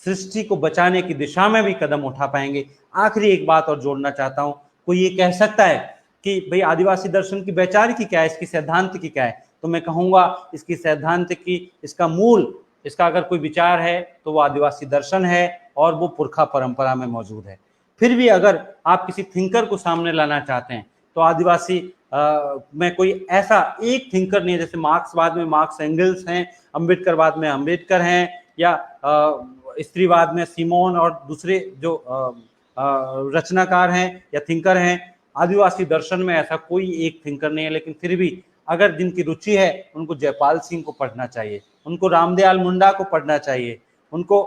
सृष्टि को बचाने की दिशा में भी कदम उठा पाएंगे। आखिरी एक बात और जोड़ना चाहता हूं, कोई ये कह सकता है कि भाई आदिवासी दर्शन की वैचारिक की क्या है, इसकी सैद्धांतिक की क्या है, तो मैं कहूंगा इसकी सैद्धांतिक की, इसका मूल, इसका अगर कोई विचार है तो वो आदिवासी दर्शन है और वो पुरखा परंपरा में मौजूद है। फिर भी अगर आप किसी थिंकर को सामने लाना चाहते हैं तो आदिवासी में कोई ऐसा एक थिंकर नहीं है, जैसे मार्क्सवाद में मार्क्स एंगल्स हैं, अम्बेडकरवाद में अम्बेडकर हैं, या स्त्रीवाद में सिमोन और दूसरे जो रचनाकार हैं या थिंकर हैं। आदिवासी दर्शन में ऐसा कोई एक थिंकर नहीं है, लेकिन फिर भी अगर जिनकी रुचि है उनको जयपाल सिंह को पढ़ना चाहिए, उनको रामदयाल मुंडा को पढ़ना चाहिए, उनको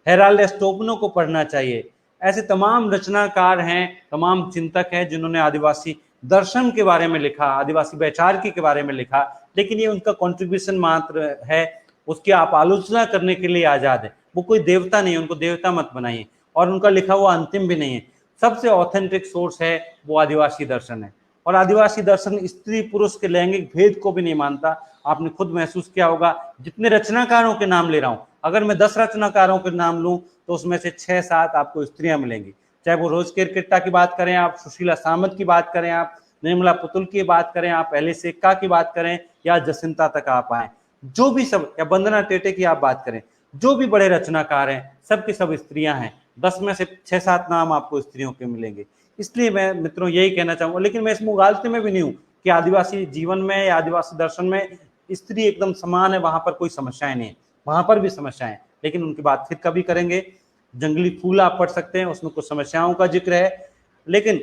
हेराल्ड स्टोपनो को पढ़ना चाहिए। ऐसे तमाम रचनाकार हैं, तमाम चिंतक हैं जिन्होंने आदिवासी दर्शन के बारे में लिखा, आदिवासी वैचारिकी के बारे में लिखा, लेकिन ये उनका कंट्रीब्यूशन मात्र है, उसकी आप आलोचना करने के लिए आजाद है। वो कोई देवता नहीं है, उनको देवता मत बनाइए, और उनका लिखा हुआ अंतिम भी नहीं है। सबसे ऑथेंटिक सोर्स है वो आदिवासी दर्शन है। और आदिवासी दर्शन स्त्री पुरुष के लैंगिक भेद को भी नहीं मानता। आपने खुद महसूस किया होगा, जितने रचनाकारों के नाम ले रहा हूं, अगर मैं 10 रचनाकारों के नाम लूं तो उसमें से 6-7 आपको स्त्रियां मिलेंगी। चाहे वो रोज केरकेट्टा की बात करें आप, सुशीला सामंत की बात करें आप, निर्मला पुतुल की बात करें आप, एलिस एक्का की बात करें, या जसिंता तक आप आए, जो भी सब, या वंदना टेटे की आप बात करें, जो भी बड़े रचनाकार हैं सब की सब स्त्रियां हैं। 10 में से 6-7 नाम आपको स्त्रियों के मिलेंगे। इसलिए मैं मित्रों यही कहना चाहूंगा, लेकिन मैं इस मुगालते में भी नहीं हूं कि आदिवासी जीवन में या आदिवासी दर्शन में स्त्री एकदम समान है, वहां पर कोई समस्याएं नहीं है, वहां पर भी समस्याएं, लेकिन उनकी बात फिर कभी करेंगे। जंगली फूल आप पढ़ सकते हैं, उसमें कुछ समस्याओं का जिक्र है, लेकिन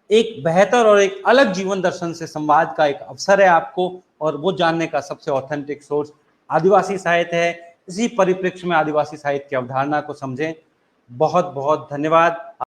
एक बेहतर और एक अलग जीवन दर्शन से संवाद का एक अवसर है आपको, और वो जानने का सबसे ऑथेंटिक सोर्स आदिवासी साहित्य है। इसी परिप्रेक्ष्य में आदिवासी साहित्य की अवधारणा को समझें। बहुत बहुत धन्यवाद।